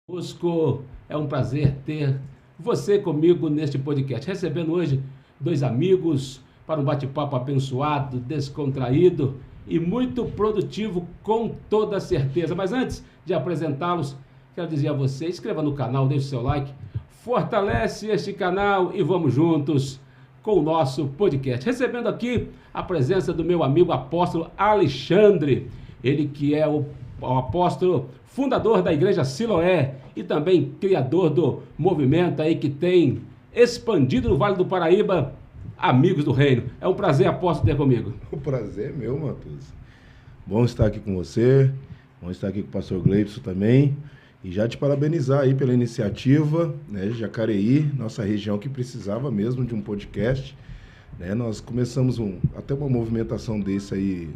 Conosco. É um prazer ter você comigo neste podcast. Recebendo hoje dois amigos para um bate-papo abençoado, descontraído e muito produtivo, com toda certeza. Mas antes de apresentá-los, quero dizer a você, inscreva no canal, deixe o seu like, fortalece este canal e vamos juntos com o nosso podcast. Recebendo aqui a presença do meu amigo apóstolo Alexandre, ele que é o apóstolo fundador da Igreja Siloé e também criador do movimento aí que tem expandido no Vale do Paraíba, Amigos do Reino. É um prazer, apóstolo, ter comigo. O prazer é meu, Matheus. Bom estar aqui com você, bom estar aqui com o pastor Gleibson também. E já te parabenizar aí pela iniciativa, né, Jacareí, nossa região que precisava mesmo de um podcast. Né, nós começamos até uma movimentação desse aí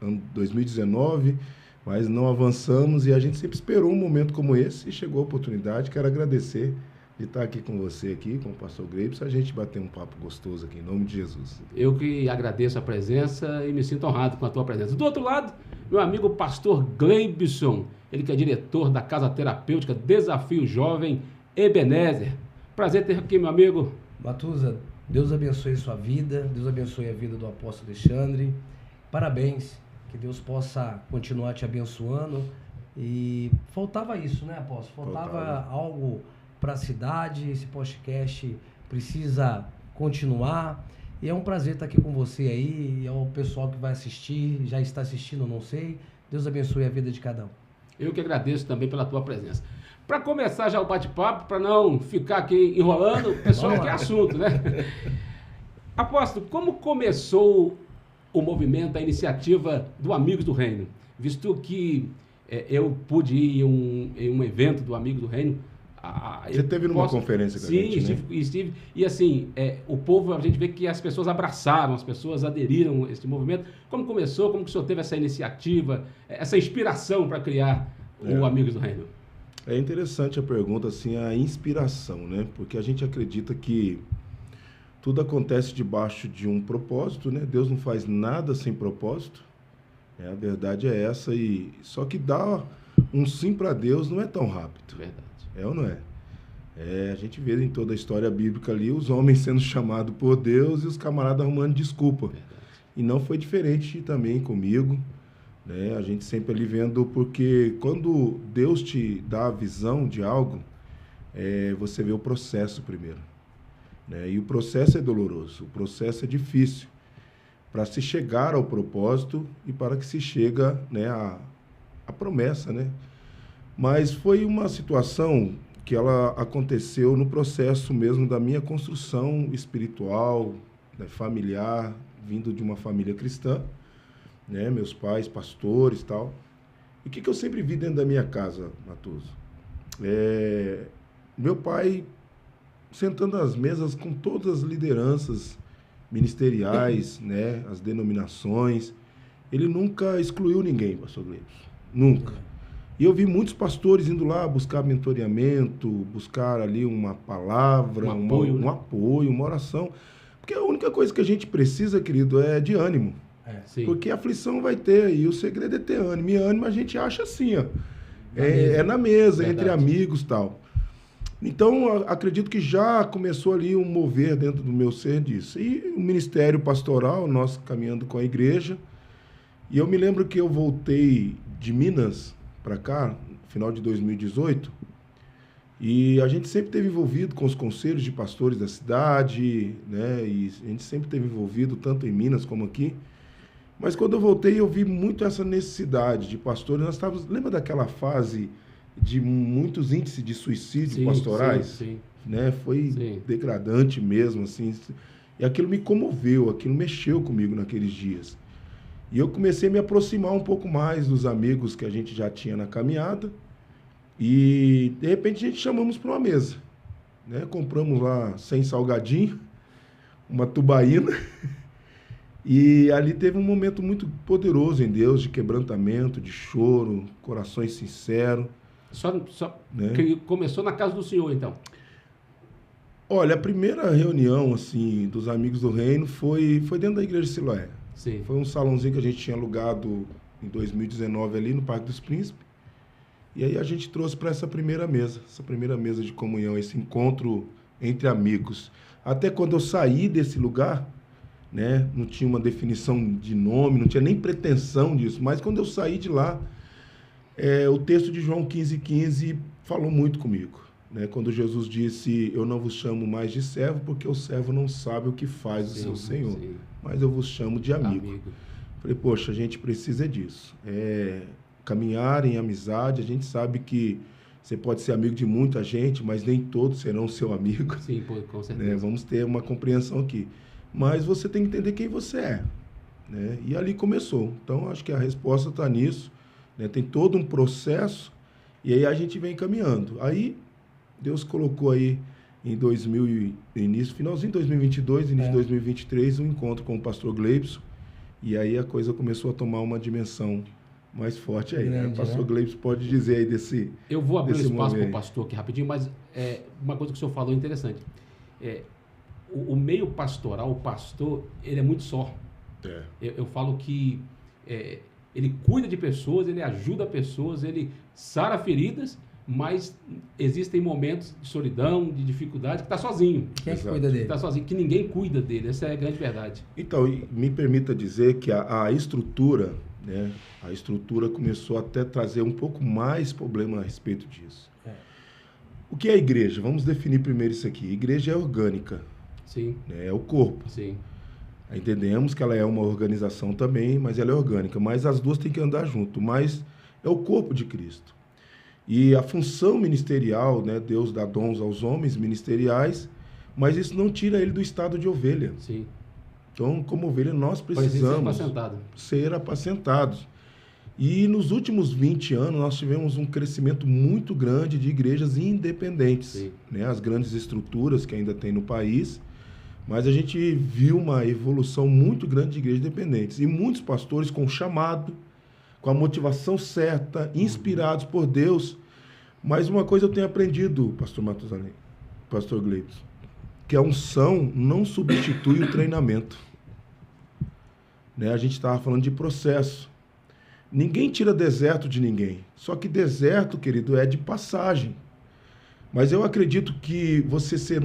em 2019, mas não avançamos e a gente sempre esperou um momento como esse e chegou a oportunidade. Quero agradecer de estar aqui com você, aqui, com o pastor Gleibson, a gente bater um papo gostoso aqui, em nome de Jesus. Eu que agradeço a presença e me sinto honrado com a tua presença. Do outro lado, meu amigo pastor Gleibson, ele que é diretor da Casa Terapêutica Desafio Jovem Ebenezer. Prazer ter aqui, meu amigo. Matuza, Deus abençoe sua vida, Deus abençoe a vida do apóstolo Alexandre. Parabéns, que Deus possa continuar te abençoando. E faltava isso, né, apóstolo? Faltava algo para a cidade. Esse podcast precisa continuar. E é um prazer estar aqui com você aí. E ao pessoal que vai assistir, já está assistindo, não sei. Deus abençoe a vida de cada um. Eu que agradeço também pela tua presença. Para começar já o bate-papo, para não ficar aqui enrolando, o pessoal quer assunto, né? Apóstolo, como começou o movimento, a iniciativa do Amigos do Reino? Visto que eu pude ir em um evento do Amigos do Reino. Você esteve numa conferência com a gente, né? Sim, estive. E assim, o povo, a gente vê que as pessoas abraçaram, as pessoas aderiram a esse movimento. Como começou, como que o senhor teve essa iniciativa, essa inspiração para criar o Amigos do Reino? É interessante a pergunta, assim, a inspiração, né? Porque a gente acredita que tudo acontece debaixo de um propósito, né? Deus não faz nada sem propósito. A verdade é essa. Só que dar um sim para Deus não é tão rápido. Verdade. É ou não é? A gente vê em toda a história bíblica ali os homens sendo chamados por Deus e os camaradas arrumando desculpa. Verdade. E não foi diferente também comigo. Né? A gente sempre ali vendo, porque quando Deus te dá a visão de algo, você vê o processo primeiro. Né? E o processo é doloroso, o processo é difícil para se chegar ao propósito e para que se chega, né, a promessa, né? Mas foi uma situação que ela aconteceu no processo mesmo da minha construção espiritual, né, familiar, vindo de uma família cristã, né, meus pais, pastores e tal. E o que eu sempre vi dentro da minha casa, Matuso? Meu pai sentando às mesas com todas as lideranças ministeriais, né, as denominações. Ele nunca excluiu ninguém, pastor Gleibson. Nunca. E eu vi muitos pastores indo lá buscar mentoreamento, buscar ali uma palavra, um apoio, uma oração. Porque a única coisa que a gente precisa, querido, é de ânimo. Porque a aflição vai ter, e o segredo é ter ânimo. E ânimo a gente acha assim, ó. Na mesa, entre amigos e tal. Então, acredito que já começou ali um mover dentro do meu ser disso. E o ministério pastoral, nós caminhando com a igreja. E eu me lembro que eu voltei de Minas para cá, no final de 2018, e a gente sempre esteve envolvido com os conselhos de pastores da cidade, né? E a gente sempre esteve envolvido, tanto em Minas como aqui. Mas quando eu voltei, eu vi muito essa necessidade de pastores. Nós estávamos, lembra daquela fase de muitos índices de suicídio pastorais? Sim. Né? Foi degradante mesmo, assim. E aquilo me comoveu, aquilo mexeu comigo naqueles dias. E eu comecei a me aproximar um pouco mais dos amigos que a gente já tinha na caminhada. E, de repente, a gente chamamos para uma mesa. Né? Compramos lá 100 salgadinhos, uma tubaína. E ali teve um momento muito poderoso em Deus, de quebrantamento, de choro, corações sinceros. Né? Que começou na casa do senhor, então? Olha, a primeira reunião assim, dos Amigos do Reino foi dentro da Igreja Siloé. Sim. Foi um salãozinho que a gente tinha alugado em 2019 ali no Parque dos Príncipes. E aí a gente trouxe para essa primeira mesa de comunhão, esse encontro entre amigos. Até quando eu saí desse lugar, né, não tinha uma definição de nome, não tinha nem pretensão disso, mas quando eu saí de lá, o texto de João 15,15 falou muito comigo. Né? Quando Jesus disse, eu não vos chamo mais de servo, porque o servo não sabe o que faz o seu Senhor, mas eu vos chamo de amigo. Falei, poxa, a gente precisa disso. Caminhar em amizade, a gente sabe que você pode ser amigo de muita gente, mas nem todos serão seu amigo. Sim, com certeza. Né? Vamos ter uma compreensão aqui. Mas você tem que entender quem você é. Né? E ali começou. Então, acho que a resposta está nisso. Né? Tem todo um processo e aí a gente vem caminhando. Aí, Deus colocou aí em finalzinho de 2022, início de 2023, um encontro com o pastor Gleibson. E aí a coisa começou a tomar uma dimensão mais forte aí. Grande, né? O pastor, né? Gleibson pode dizer aí desse Eu vou abrir um espaço para o aí. pastor aqui rapidinho, mas uma coisa que o senhor falou é interessante. O meio pastoral, o pastor, ele é muito só. Eu falo que ele cuida de pessoas, ele ajuda pessoas, ele sara feridas, mas existem momentos de solidão, de dificuldade, que está sozinho. Quem é que cuida dele? Está sozinho, que ninguém cuida dele. Essa é a grande verdade. Então, me permita dizer que a estrutura, né, a estrutura começou até a trazer um pouco mais problema a respeito disso. O que é a igreja? Vamos definir primeiro isso aqui. Igreja é orgânica. Sim. Né, é o corpo. Sim. Entendemos que ela é uma organização também, mas ela é orgânica. Mas as duas têm que andar junto. Mas é o corpo de Cristo. E a função ministerial, né, Deus dá dons aos homens ministeriais, mas isso não tira ele do estado de ovelha. Sim. Então, como ovelha, nós precisamos ser apacentados. E nos últimos 20 anos, nós tivemos um crescimento muito grande de igrejas independentes. Né? As grandes estruturas que ainda tem no país, mas a gente viu uma evolução muito grande de igrejas independentes. E muitos pastores com chamado, com a motivação certa, inspirados por Deus. Mas uma coisa eu tenho aprendido, pastor Matusalém, pastor Gleibson, que a unção não substitui o treinamento. Né? A gente estava falando de processo. Ninguém tira deserto de ninguém. Só que deserto, querido, é de passagem. Mas eu acredito que você ser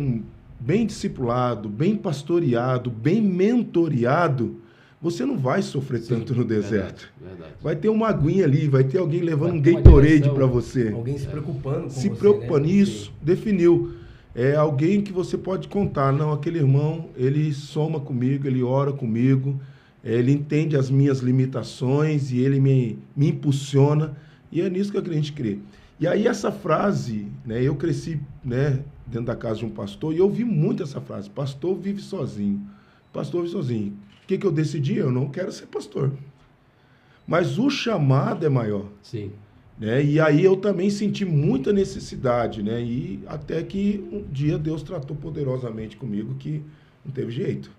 bem discipulado, bem pastoreado, bem mentoreado, você não vai sofrer tanto no deserto. Verdade. Vai ter uma aguinha ali, vai ter alguém levando um Gatorade para você. Alguém se preocupando com você. Se preocupando, né? isso, definiu. É alguém que você pode contar. Não, aquele irmão, ele soma comigo, ele ora comigo, ele entende as minhas limitações e ele me impulsiona. E é nisso que a gente crê. E aí essa frase, né, eu cresci, né, dentro da casa de um pastor e eu ouvi muito essa frase. Pastor vive sozinho. Pastor vive sozinho. O que eu decidi? Eu não quero ser pastor. Mas o chamado é maior. Sim. Né? E aí eu também senti muita necessidade, né? E até que um dia Deus tratou poderosamente comigo que não teve jeito.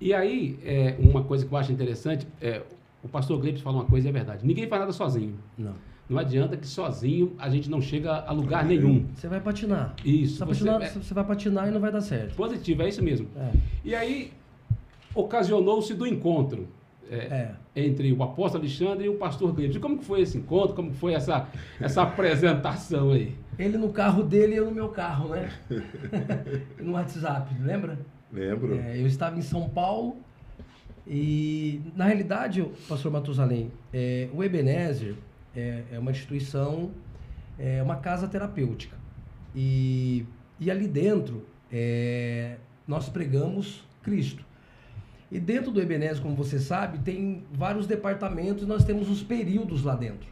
E aí, uma coisa que eu acho interessante, o pastor Gleibson fala uma coisa e é verdade. Ninguém faz nada sozinho. Não adianta que sozinho a gente não chega a lugar nenhum. Você vai patinar. Isso. Você vai patinar e não vai dar certo. Positivo, é isso mesmo. E aí, ocasionou-se do encontro entre o apóstolo Alexandre e o pastor Gleibson. Como que foi esse encontro? Como que foi essa apresentação aí? Ele no carro dele e eu no meu carro, né? No WhatsApp, lembra? Lembro. Eu estava em São Paulo e, na realidade, pastor Matusalém, o Ebenezer é uma instituição, é uma casa terapêutica. E ali dentro, nós pregamos Cristo. E dentro do Ebenezer, como você sabe, tem vários departamentos e nós temos os períodos lá dentro.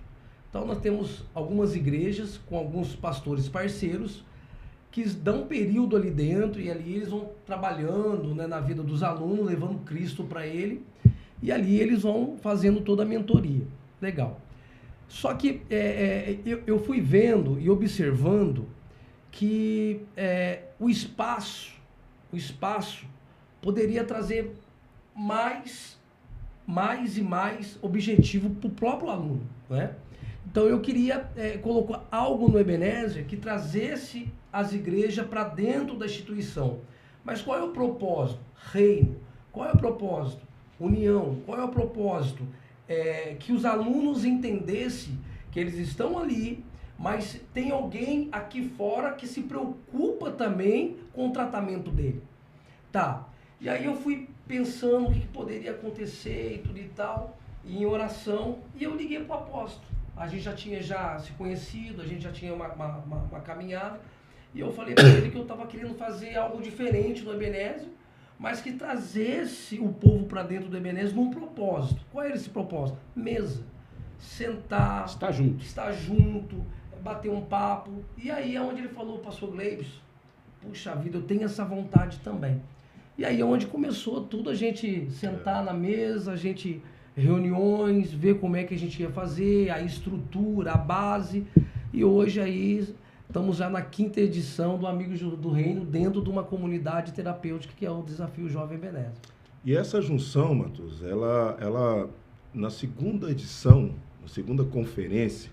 Então nós temos algumas igrejas com alguns pastores parceiros que dão período ali dentro e ali eles vão trabalhando, né, na vida dos alunos, levando Cristo para ele. E ali eles vão fazendo toda a mentoria. Legal. Só que eu fui vendo e observando que o espaço poderia trazer mais e mais objetivo para o próprio aluno, né? Então eu queria colocar algo no Ebenezer que trazesse as igrejas para dentro da instituição. Mas qual é o propósito? Reino. Qual é o propósito? União. Qual é o propósito? Que os alunos entendessem que eles estão ali mas tem alguém aqui fora que se preocupa também com o tratamento dele. Tá, e aí eu fui pensando o que poderia acontecer e tudo e tal, e em oração, e eu liguei pro apóstolo. A gente já tinha se conhecido, a gente já tinha uma caminhada, e eu falei para ele que eu estava querendo fazer algo diferente no Ebenezer, mas que trazesse o povo para dentro do Ebenezer num propósito. Qual era esse propósito? Mesa. Sentar, estar junto, bater um papo. E aí é onde ele falou, pastor Gleibson, puxa vida, eu tenho essa vontade também. E aí é onde começou tudo, a gente sentar na mesa, a gente reuniões, ver como é que a gente ia fazer, a estrutura, a base. E hoje aí estamos já na 5ª edição do Amigos do Reino, dentro de uma comunidade terapêutica que é o Desafio Jovem Ebenezer. E essa junção, Matheus, ela na 2ª edição, na 2ª conferência,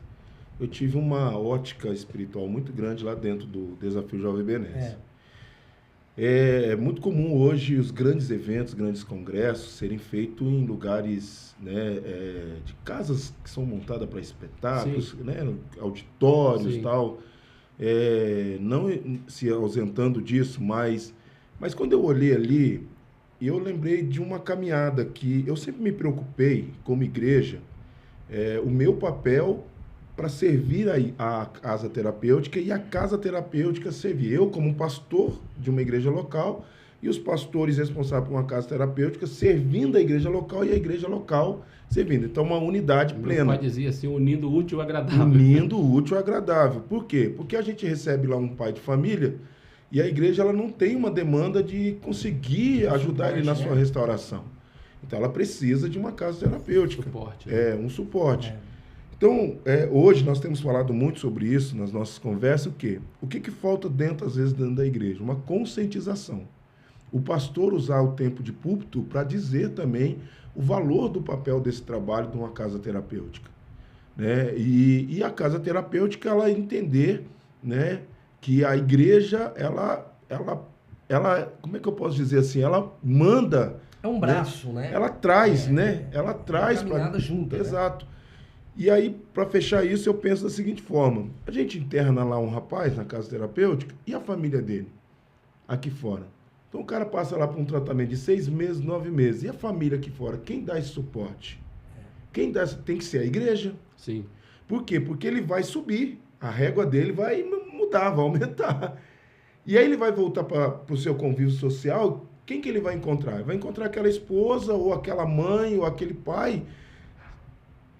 eu tive uma ótica espiritual muito grande lá dentro do Desafio Jovem Ebenezer. É muito comum hoje os grandes eventos, grandes congressos serem feitos em lugares, né, de casas que são montadas para espetáculos, né, auditórios e tal, não se ausentando disso, mas quando eu olhei ali, eu lembrei de uma caminhada que eu sempre me preocupei como igreja, o meu papel para servir a casa terapêutica e a casa terapêutica servir. Eu, como pastor de uma igreja local, e os pastores responsáveis por uma casa terapêutica servindo a igreja local e a igreja local servindo. Então, uma unidade plena. Meu pai dizia assim, unindo o útil ao agradável. Unindo o útil ao agradável. Por quê? Porque a gente recebe lá um pai de família e a igreja ela não tem uma demanda de conseguir ajudar ele na sua restauração. Então, ela precisa de uma casa terapêutica. Suporte, né? Um suporte. Então, hoje nós temos falado muito sobre isso nas nossas conversas, o que falta às vezes, dentro da igreja? Uma conscientização. O pastor usar o tempo de púlpito para dizer também o valor do papel desse trabalho de uma casa terapêutica. Né? E a casa terapêutica, ela entender, né, que a igreja, ela, como é que eu posso dizer assim? Ela manda... É um braço, né? Ela traz, né? Ela traz... Caminhada junto. Exato. Né? E aí, para fechar isso, eu penso da seguinte forma. A gente interna lá um rapaz na casa terapêutica e a família dele, aqui fora. Então, o cara passa lá para um tratamento de 6 meses, 9 meses. E a família aqui fora, quem dá esse suporte? Quem dá? Tem que ser a igreja. Sim. Por quê? Porque ele vai subir. A régua dele vai mudar, vai aumentar. E aí ele vai voltar para o seu convívio social. Quem que ele vai encontrar? Vai encontrar aquela esposa, ou aquela mãe, ou aquele pai,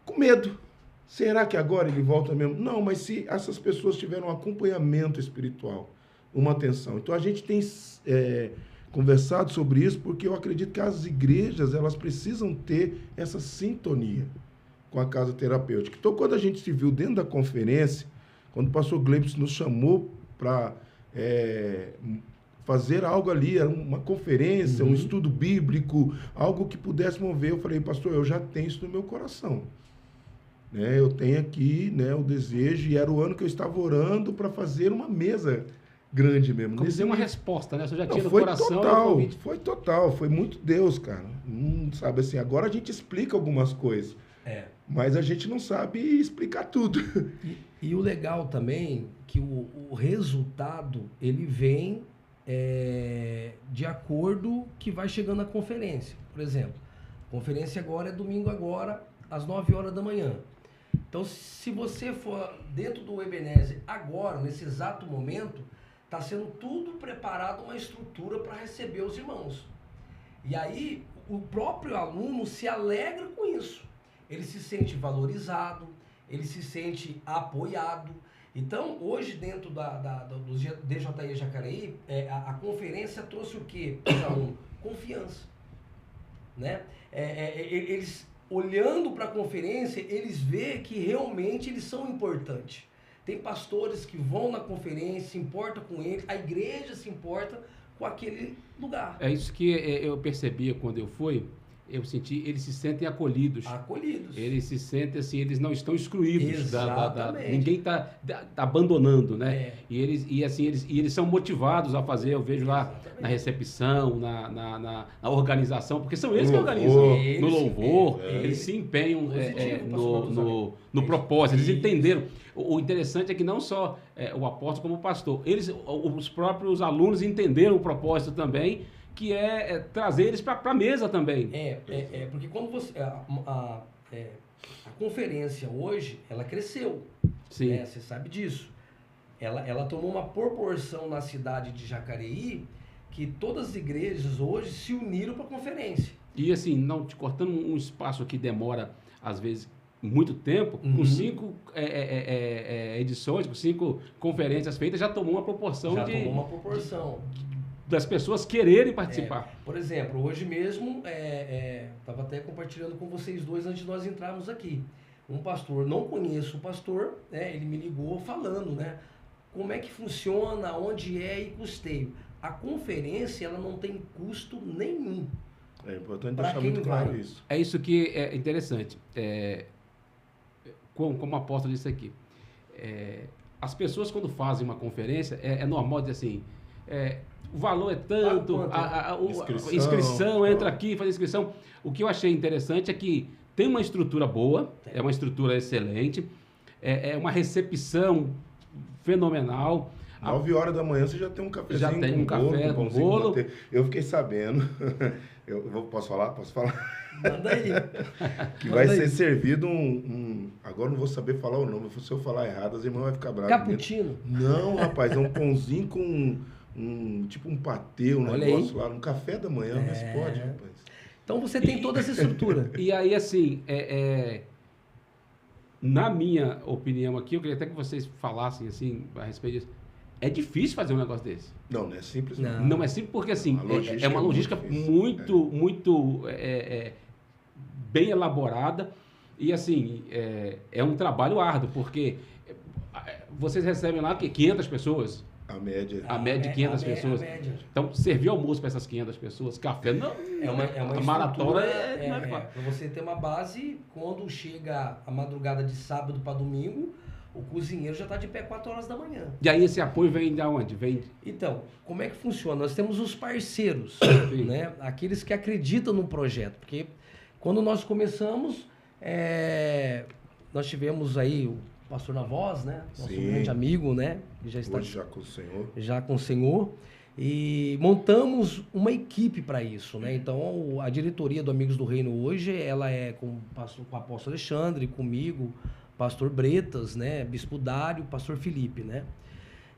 com medo. Será que agora ele volta mesmo? Não, mas se essas pessoas tiveram um acompanhamento espiritual, uma atenção. Então, a gente tem conversado sobre isso porque eu acredito que as igrejas elas precisam ter essa sintonia com a casa terapêutica. Então, quando a gente se viu dentro da conferência, quando o pastor Gleibson nos chamou para fazer algo ali, uma conferência, um estudo bíblico, algo que pudesse mover, eu falei, pastor, eu já tenho isso no meu coração. Eu tenho aqui, né, o desejo, e era o ano que eu estava orando para fazer uma mesa grande mesmo. Como dizer uma resposta, né? Você já tinha no coração. Foi total, foi muito Deus, cara. Sabe assim, agora a gente explica algumas coisas, mas a gente não sabe explicar tudo. E o legal também, que o resultado, ele vem de acordo que vai chegando a conferência. Por exemplo, a conferência agora é domingo agora, às 9 horas da manhã. Então, se você for dentro do Ebenezer agora, nesse exato momento, está sendo tudo preparado, uma estrutura para receber os irmãos. E aí, o próprio aluno se alegra com isso. Ele se sente valorizado, ele se sente apoiado. Então, hoje, dentro do DJI Jacareí, a conferência trouxe o quê? Confiança. Né? Eles... olhando para a conferência, eles veem que realmente eles são importantes. Tem pastores que vão na conferência, se importa com eles, a igreja se importa com aquele lugar. É isso que eu percebia quando eu fui, eu senti, eles se sentem acolhidos. Acolhidos. Eles se sentem assim, eles não estão excluídos. Exatamente. Ninguém está abandonando, né? É. E eles são motivados a fazer, eu vejo lá Exatamente. na recepção, na organização, porque são eles que No organizam. louvor. No louvor, Eles eles se empenham Positivo, no propósito, eles Isso. entenderam. O interessante é que não só o apóstolo como o pastor, os próprios alunos entenderam o propósito também, que é trazer eles para a mesa também. Porque quando você... A conferência hoje, ela cresceu. Sim. Né? Você sabe disso. Ela tomou uma proporção na cidade de Jacareí que todas as igrejas hoje se uniram para a conferência. E assim, não te cortando um espaço que demora, às vezes, muito tempo, Uhum. com 5 edições, com 5 conferências feitas, já tomou uma proporção Tomou uma proporção. das pessoas quererem participar. Por exemplo, hoje mesmo, estava até compartilhando com vocês dois antes de nós entrarmos aqui. Um pastor, não conheço o pastor, né, ele me ligou falando, né, como é que funciona, onde é e custeio. A conferência, ela não tem custo nenhum. É importante Pra deixar quem muito claro vai. isso. É isso que é interessante. Como o apóstolo disse aqui, as pessoas quando fazem uma conferência, é normal dizer assim, o valor é tanto, Paga quanto, a inscrição, entra aqui, faz inscrição. O que eu achei interessante é que tem uma estrutura boa, é uma estrutura excelente, é uma recepção fenomenal. 9 horas da manhã você já tem um cafezinho Já tem com um café, bolo, com pãozinho bolo. manteiga. Eu fiquei sabendo, posso falar? Posso falar? Manda aí. Que Manda vai aí. ser servido agora não vou saber falar o nome, se eu falar errado as irmãs vão ficar bravas. Cappuccino. Não, rapaz, é um pãozinho com tipo um patê, um Olha negócio lá, um café da manhã, mas pode, rapaz. Então você tem toda essa estrutura. E aí, assim, na minha opinião aqui, eu queria até que vocês falassem assim, a respeito disso. É difícil fazer um negócio desse. Não é simples. Não. Não é simples porque, assim, A logística é uma é muito logística difícil. muito bem elaborada e, assim, é um trabalho árduo, porque vocês recebem lá que 500 pessoas, A média. a média de 500 pessoas. A média. Então, servir almoço para essas 500 pessoas, café, não, É uma a maratona estrutura, não é fácil. para você ter uma base, quando chega a madrugada de sábado para domingo, o cozinheiro já está de pé 4 horas da manhã. E aí esse apoio vem de onde? Vem Então, como é que funciona? Nós temos os parceiros, Sim. né? Aqueles que acreditam no projeto. Porque quando nós começamos, nós tivemos aí o pastor Navoz, né? Nosso Sim. grande amigo, né? Que já está Hoje já com o Senhor. já com o Senhor, e montamos uma equipe para isso, né? Então, a diretoria do Amigos do Reino hoje, ela é com o apóstolo Alexandre, comigo, pastor Bretas, né? Bispo Dário, pastor Felipe, né?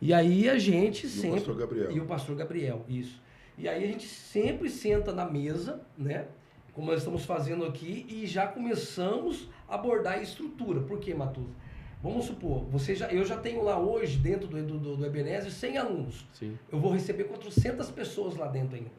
E aí a gente sempre... o pastor Gabriel. E o pastor Gabriel, isso. E aí a gente sempre senta na mesa, né? Como nós estamos fazendo aqui, e já começamos a abordar a estrutura. Por quê, Matuza? Vamos supor, eu já tenho lá hoje, dentro do Ebenezer, 100 alunos. Sim. Eu vou receber 400 pessoas lá dentro ainda.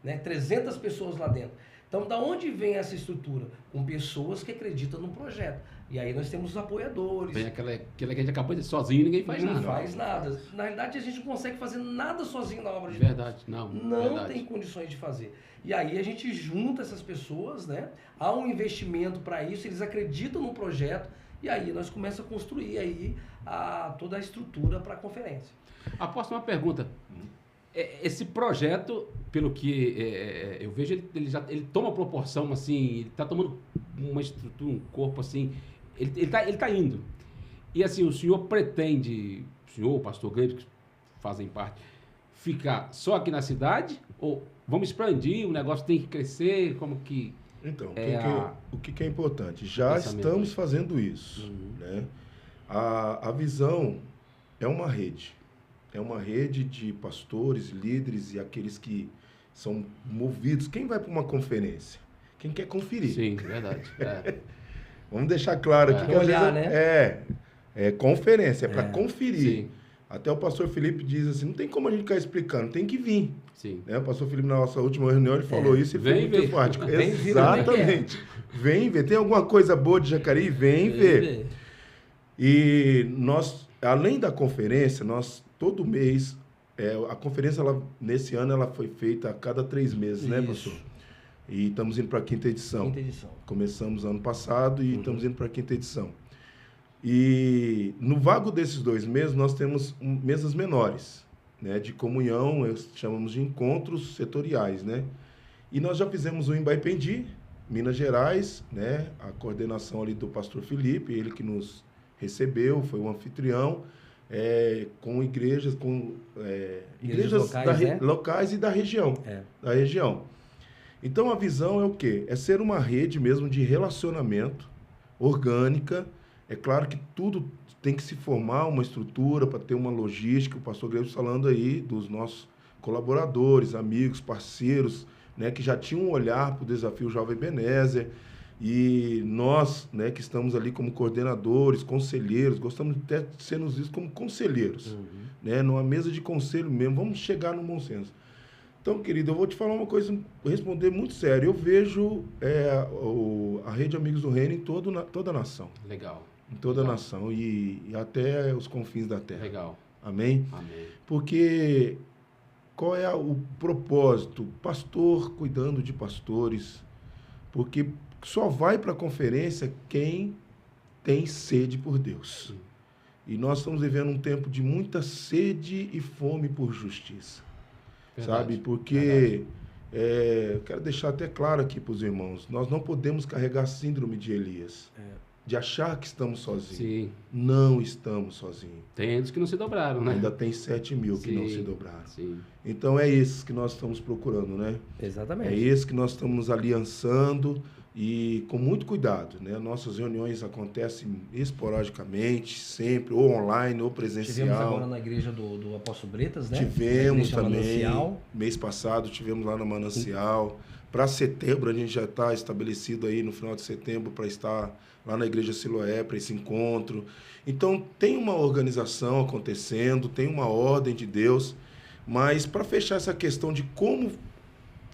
Né? 300 pessoas lá dentro. Então, da onde vem essa estrutura? Com pessoas que acreditam no projeto. E aí nós temos os apoiadores. Vem aquela que a gente acabou de dizer, sozinho ninguém faz não nada. faz nada. Na realidade, a gente não consegue fazer nada sozinho na obra de Verdade, Deus. não. Não verdade. tem condições de fazer. E aí a gente junta essas pessoas, né? Há um investimento para isso, eles acreditam no projeto, e aí nós começamos a construir aí toda a estrutura para a conferência. Apóstolo, uma pergunta. Esse projeto, pelo que eu vejo, ele toma proporção assim, ele está tomando uma estrutura, um corpo assim, ele tá indo. E assim, o senhor pretende, o senhor, o pastor Gleibson, que fazem parte, ficar só aqui na cidade? Ou vamos expandir, o negócio tem que crescer, como que... Então, É o que é importante? Já pensamento estamos aí. fazendo isso. Né? A visão é uma rede. É uma rede de pastores, líderes e aqueles que são movidos. Quem vai para uma conferência? Quem quer conferir. Sim, verdade. Vamos deixar claro aqui que Olhar, às vezes né? é conferência, é para conferir. Sim. Até o pastor Felipe diz assim, não tem como a gente ficar explicando, tem que vir. Sim. Né? O pastor Felipe, na nossa última reunião, ele falou isso e foi Vem muito ver. enfático. Vem ver, Exatamente. Vem ver. Tem alguma coisa boa de Jacareí? Vem ver. E nós, além da conferência, nós, todo mês, a conferência, nesse ano, ela foi feita a cada 3 meses, né, Isso. pastor? E estamos indo para a 5ª edição. Quinta edição. Começamos ano passado e estamos indo para a 5ª edição. E no vago desses 2 meses, nós temos mesas menores, né, de comunhão, chamamos de encontros setoriais, né? E nós já fizemos um em Baipendi, Minas Gerais, né? A coordenação ali do pastor Felipe, ele que nos recebeu, foi um anfitrião, com igrejas locais, né? locais e da região. Da região. Então a visão é o quê? É ser uma rede mesmo de relacionamento orgânica. É claro que tudo tem que se formar uma estrutura para ter uma logística. O pastor Grego falando aí dos nossos colaboradores, amigos, parceiros, né, que já tinham um olhar para o desafio Jovem Ebenezer, e nós, né, que estamos ali como coordenadores, conselheiros, gostamos até de sermos vistos como conselheiros, né, numa mesa de conselho mesmo, vamos chegar no bom senso. Então, querido, eu vou te falar uma coisa, responder muito sério. Eu vejo a Rede Amigos do Reino em toda a nação. Legal. Em toda a nação e até os confins da terra. Legal. Amém? Amém. Porque qual é o propósito? Pastor cuidando de pastores, porque só vai para a conferência quem tem sede por Deus. Sim. E nós estamos vivendo um tempo de muita sede e fome por justiça. Verdade. Sabe? Porque, eu quero deixar até claro aqui para os irmãos, nós não podemos carregar a síndrome de Elias. De achar que estamos sozinhos. Sim. Não estamos sozinhos. Tem eles que não se dobraram, né? Ainda tem 7 mil que não Sim, se dobraram. sim. Então é esses que nós estamos procurando, né? Exatamente. É esse que nós estamos nos aliançando e com muito cuidado, né? Nossas reuniões acontecem esporadicamente, sempre, ou online, ou presencial. Tivemos agora na igreja do Apóstolo Bretas, né? Tivemos também. Manancial. Mês passado tivemos lá no Manancial. Para setembro a gente já está estabelecido aí no final de setembro para estar lá na Igreja Siloé para esse encontro. Então tem uma organização acontecendo, tem uma ordem de Deus, mas para fechar essa questão de como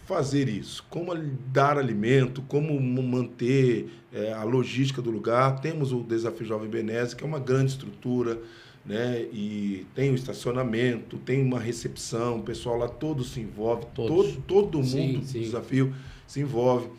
fazer isso, como dar alimento, como manter a logística do lugar, temos o Desafio Jovem Ebenezer, que é uma grande estrutura, né? E tem o estacionamento, tem uma recepção, o pessoal lá todo se envolve, todo mundo do desafio se envolve.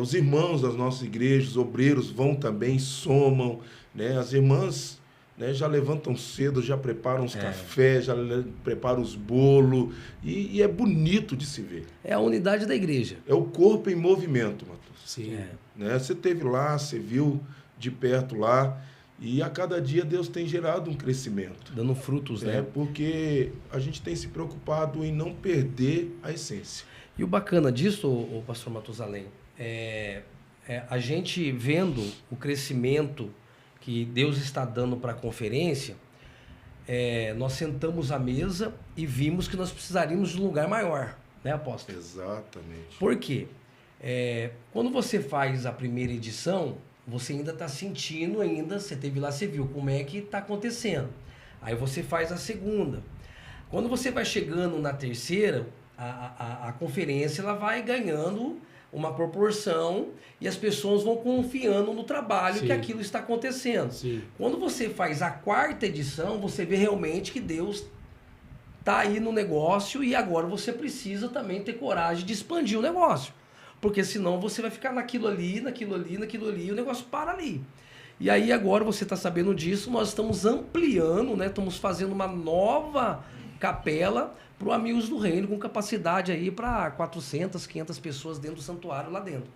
Os irmãos das nossas igrejas, os obreiros vão também, somam, né? As irmãs, né, já levantam cedo, já preparam os cafés, já preparam os bolos, e é bonito de se ver. É a unidade da igreja. É o corpo em movimento, Matheus. Sim. Né? Você esteve lá, você viu de perto lá, e a cada dia Deus tem gerado um crescimento. Dando frutos, né? Porque a gente tem se preocupado em não perder a essência. E o bacana disso, o pastor Matusalém, a gente vendo o crescimento que Deus está dando para a conferência, nós sentamos à mesa e vimos que nós precisaríamos de um lugar maior, né, apóstolo? Exatamente. Por quê? Quando você faz a primeira edição, você ainda está sentindo, você teve lá, você viu como é que está acontecendo. Aí você faz a segunda. Quando você vai chegando na terceira, a conferência ela vai ganhando uma proporção e as pessoas vão confiando no trabalho que aquilo está acontecendo. Sim. Quando você faz a quarta edição, você vê realmente que Deus está aí no negócio e agora você precisa também ter coragem de expandir o negócio. Porque senão você vai ficar naquilo ali, e o negócio para ali. E aí agora você está sabendo disso, nós estamos ampliando, né? Estamos fazendo uma nova capela para o Amigos do Reino, com capacidade aí para 400, 500 pessoas dentro do santuário lá dentro,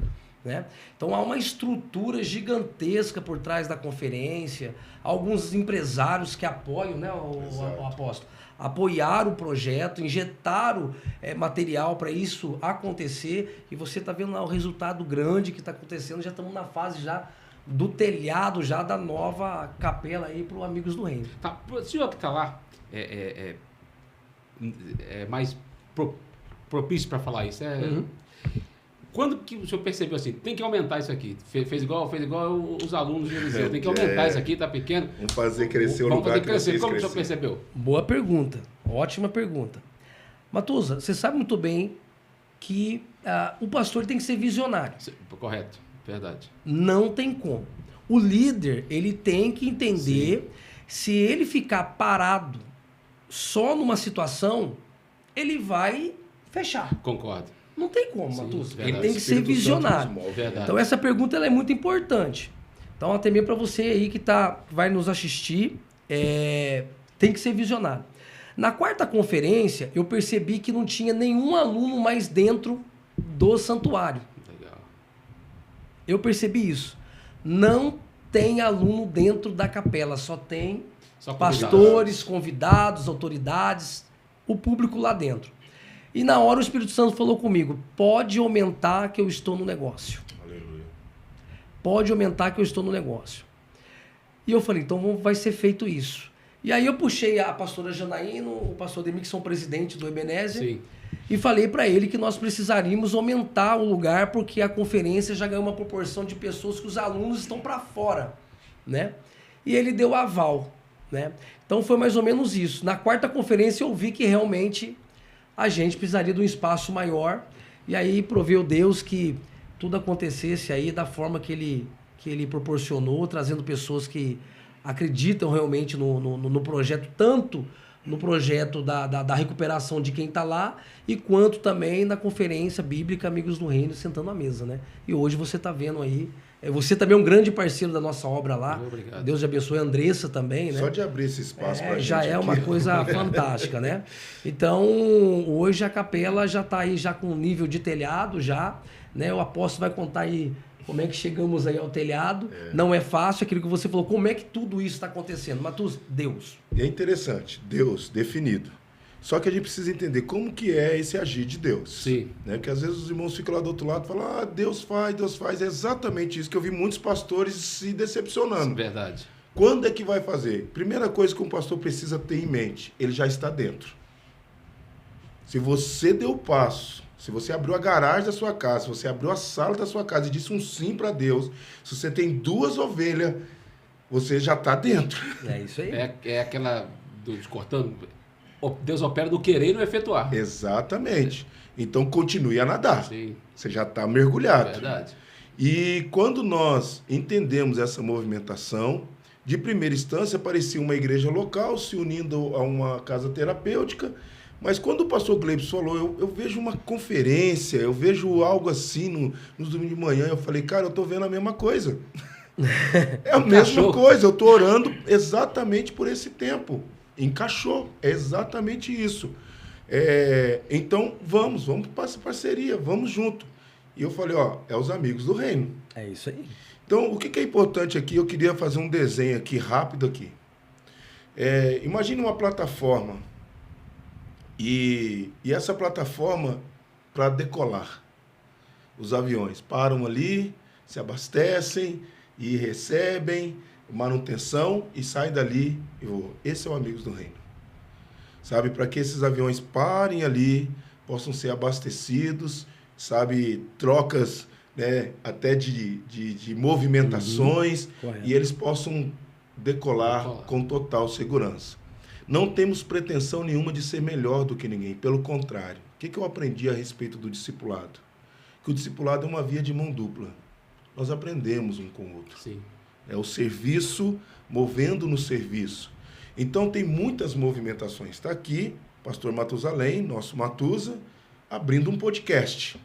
né? Então há uma estrutura gigantesca por trás da conferência, alguns empresários que apoiam, né, o apóstolo, apoiaram o projeto, injetaram material para isso acontecer, e você está vendo lá o resultado grande que está acontecendo. Já estamos na fase já do telhado já da nova capela aí para o Amigos do Reino. Tá, o senhor que está lá mais propício para falar isso. Quando que o senhor percebeu assim, tem que aumentar isso aqui? Fez igual os alunos de Eliseu, tem que aumentar isso aqui, tá pequeno. Vamos fazer crescer o Vamos lugar. fazer crescer. Como o senhor percebeu? Boa pergunta, ótima pergunta. Matusa, você sabe muito bem que o pastor tem que ser visionário. Correto, verdade. Não tem como. O líder, ele tem que entender, se ele ficar parado só numa situação, ele vai fechar. Concordo. Não tem como, Sim, Matuza. verdade. Ele tem que ser Espírito Santo visionário. nos move. Verdade. Então essa pergunta ela é muito importante. Então até mesmo para você aí que vai nos assistir, tem que ser visionário. Na quarta conferência, eu percebi que não tinha nenhum aluno mais dentro do santuário. Legal. Eu percebi isso. Não tem aluno dentro da capela, só tem Só convidados. pastores, convidados, autoridades, o público lá dentro. E na hora o Espírito Santo falou comigo, pode aumentar que eu estou no negócio. Aleluia. Pode aumentar que eu estou no negócio. E eu falei, então vai ser feito isso. E aí eu puxei a pastora Janaíno, o pastor Demir, que são presidente do Ebenezer, Sim. e falei para ele que nós precisaríamos aumentar o lugar porque a conferência já ganhou uma proporção de pessoas que os alunos estão para fora, né? E ele deu aval, né? Então foi mais ou menos isso. Na quarta conferência eu vi que realmente a gente precisaria de um espaço maior e aí proveu Deus que tudo acontecesse aí da forma que ele proporcionou, trazendo pessoas que acreditam realmente no projeto, tanto no projeto da recuperação de quem está lá, e quanto também na conferência bíblica Amigos do Reino, sentando à mesa, né? E hoje você está vendo aí, você também é um grande parceiro da nossa obra lá. Obrigado. Deus te abençoe, a Andressa também, né? Só de abrir esse espaço pra gente Já é uma aqui. coisa fantástica, né? Então, hoje a capela já está aí já com nível de telhado já, né? O apóstolo vai contar aí como é que chegamos aí ao telhado. Não é fácil, aquilo que você falou, como é que tudo isso está acontecendo? Matus, Deus. E é interessante, Deus definido. Só que a gente precisa entender como que é esse agir de Deus. Sim. Né? Porque às vezes os irmãos ficam lá do outro lado e falam, Deus faz, Deus faz. É exatamente isso que eu vi muitos pastores se decepcionando. Verdade. Quando é que vai fazer? Primeira coisa que um pastor precisa ter em mente, ele já está dentro. Se você deu o passo, se você abriu a garagem da sua casa, se você abriu a sala da sua casa e disse um sim para Deus, se você tem 2 ovelhas, você já está dentro. É isso aí. É aquela, cortando, Deus opera do querer e no efetuar. Exatamente. Então continue a nadar. Sim, Você já está mergulhado. verdade. E quando nós entendemos essa movimentação, de primeira instância parecia uma igreja local se unindo a uma casa terapêutica, mas quando o pastor Gleibson falou, eu vejo uma conferência, eu vejo algo assim nos domingos de manhã, eu falei, cara, eu estou vendo a mesma coisa. É a mesma coisa, eu estou orando exatamente por esse tempo. Encaixou, é exatamente isso. Então, vamos para essa parceria, vamos junto. E eu falei, é os amigos do reino. É isso aí. Então, o que é importante aqui, eu queria fazer um desenho aqui, rápido aqui. Imagine uma plataforma, e essa plataforma para decolar. Os aviões param ali, se abastecem e recebem manutenção e saem dali e voam. Esse é o Amigos do Reino. Sabe, para que esses aviões parem ali, possam ser abastecidos, sabe, trocas, né, até de movimentações, e eles possam decolar com total segurança. Não temos pretensão nenhuma de ser melhor do que ninguém, pelo contrário. O que eu aprendi a respeito do discipulado? Que o discipulado é uma via de mão dupla. Nós aprendemos um com o outro. Sim. É o serviço movendo no serviço. Então tem muitas movimentações. Está aqui, pastor Matusalém, nosso Matusa, abrindo um podcast.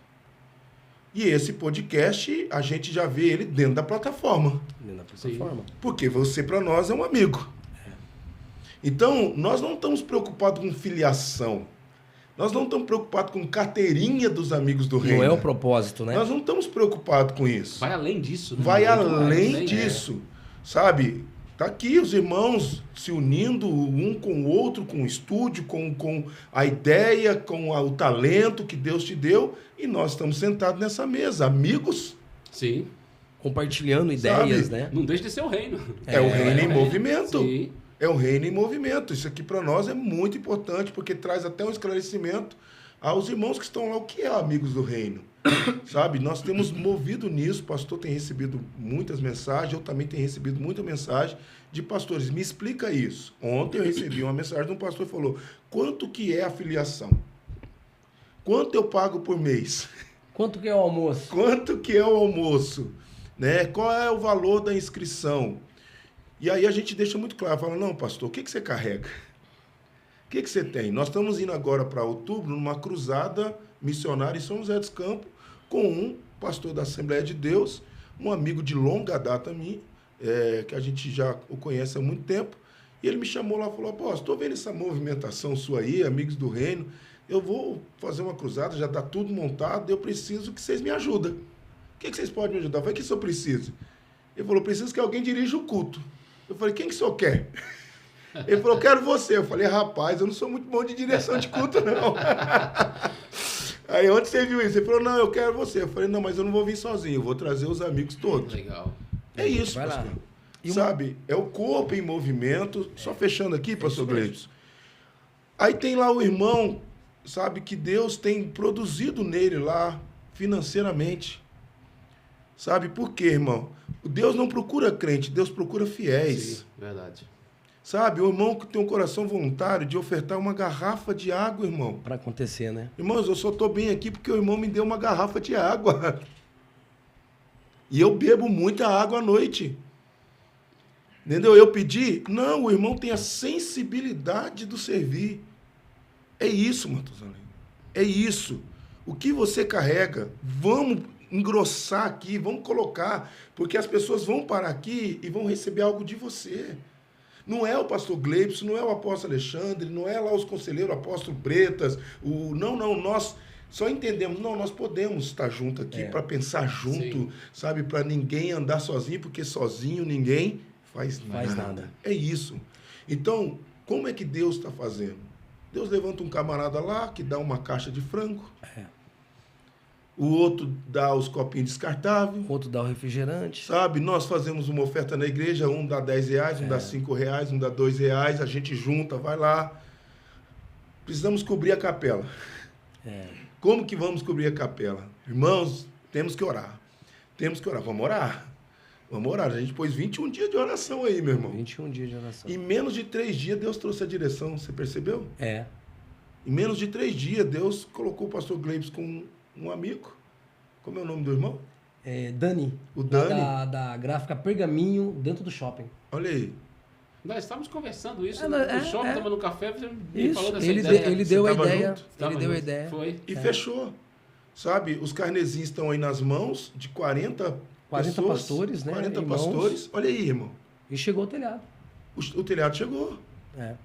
E esse podcast, a gente já vê ele dentro da plataforma. Dentro da plataforma. Porque você, para nós, é um amigo. Então, nós não estamos preocupados com filiação. Nós não estamos preocupados com carteirinha dos amigos do reino. Não é o propósito, né? Nós não estamos preocupados com isso. Vai além disso. Né? Vai Muito além mais, disso. Sabe? Tá aqui os irmãos se unindo um com o outro, com o estúdio, com a ideia, com o talento que Deus te deu. E nós estamos sentados nessa mesa, amigos. Sim. Compartilhando ideias, Sabe? né? Não deixa de ser o reino. É o reino em movimento. Sim. É o reino em movimento. Isso aqui para nós é muito importante, porque traz até um esclarecimento aos irmãos que estão lá. O que é amigos do reino? Sabe? Nós temos movido nisso. O pastor tem recebido muitas mensagens, eu também tenho recebido muita mensagem de pastores. Me explica isso. Ontem eu recebi uma mensagem de um pastor que falou, quanto que é a filiação? Quanto eu pago por mês? Quanto que é o almoço? Quanto que é o almoço? Né? Qual é o valor da inscrição? E aí a gente deixa muito claro, fala, não, pastor, o que você carrega? que você tem? Nós estamos indo agora para outubro numa cruzada missionária em São José dos Campos com um pastor da Assembleia de Deus, um amigo de longa data minha, que a gente já o conhece há muito tempo, e ele me chamou lá e falou, apóstolo, estou vendo essa movimentação sua aí, amigos do reino, eu vou fazer uma cruzada, já está tudo montado, eu preciso que vocês me ajudem. O que vocês podem me ajudar? Eu falei, o que eu preciso? Ele falou, preciso que alguém dirija o culto. Eu falei, quem que o senhor quer? Ele falou, eu quero você. Eu falei, rapaz, eu não sou muito bom de direção de culto, não. Aí, onde você viu isso? Ele falou, não, eu quero você. Eu falei, não, mas eu não vou vir sozinho, eu vou trazer os amigos todos. Legal. É isso, Vai pastor. lá. Sabe? É o corpo em movimento. Só fechando aqui, pastor Gleibson. Aí tem lá o irmão, sabe, que Deus tem produzido nele lá, financeiramente. Sabe por quê, irmão? Deus não procura crente, Deus procura fiéis. Sim, verdade. Sabe, o irmão que tem um coração voluntário de ofertar uma garrafa de água, irmão. Para acontecer, né? Irmãos, eu só estou bem aqui porque o irmão me deu uma garrafa de água. E eu bebo muita água à noite. Entendeu? Eu pedi? Não, o irmão tem a sensibilidade do servir. É isso, Matusalém. É isso. O que você carrega, vamos engrossar aqui, vamos colocar, porque as pessoas vão parar aqui e vão receber algo de você. Não é o pastor Gleibson, não é o apóstolo Alexandre, não é lá os conselheiros, o apóstolo Bretas, não, nós só entendemos, não, nós podemos estar junto aqui para pensar junto, Sim. sabe, para ninguém andar sozinho, porque sozinho ninguém faz nada. É isso. Então, como é que Deus está fazendo? Deus levanta um camarada lá que dá uma caixa de frango, o outro dá os copinhos descartáveis. O outro dá o refrigerante. Sabe, nós fazemos uma oferta na igreja, um dá R$10, um dá R$5, um dá R$2, a gente junta, vai lá. Precisamos cobrir a capela. Como que vamos cobrir a capela? Irmãos, temos que orar. Temos que orar. Vamos orar. Vamos orar. A gente pôs 21 dias de oração aí, meu irmão. 21 dias de oração. Em menos de 3 dias, Deus trouxe a direção. Você percebeu? É. Em menos de 3 dias, Deus colocou o pastor Gleibson com um amigo. Como é o nome do irmão? Dani. O Dani. Da gráfica Pergaminho, dentro do shopping. Olha aí. Nós estávamos conversando isso no shopping, tomando café, você me Isso, falou dessa ele ideia. ele deu a Você tava ideia. junto? Ele deu a ideia. Foi. E fechou. Sabe, os carnezinhos estão aí nas mãos de 40 pessoas, pastores, né? 40 irmãos. pastores. Olha aí, irmão. E chegou o telhado. O telhado chegou.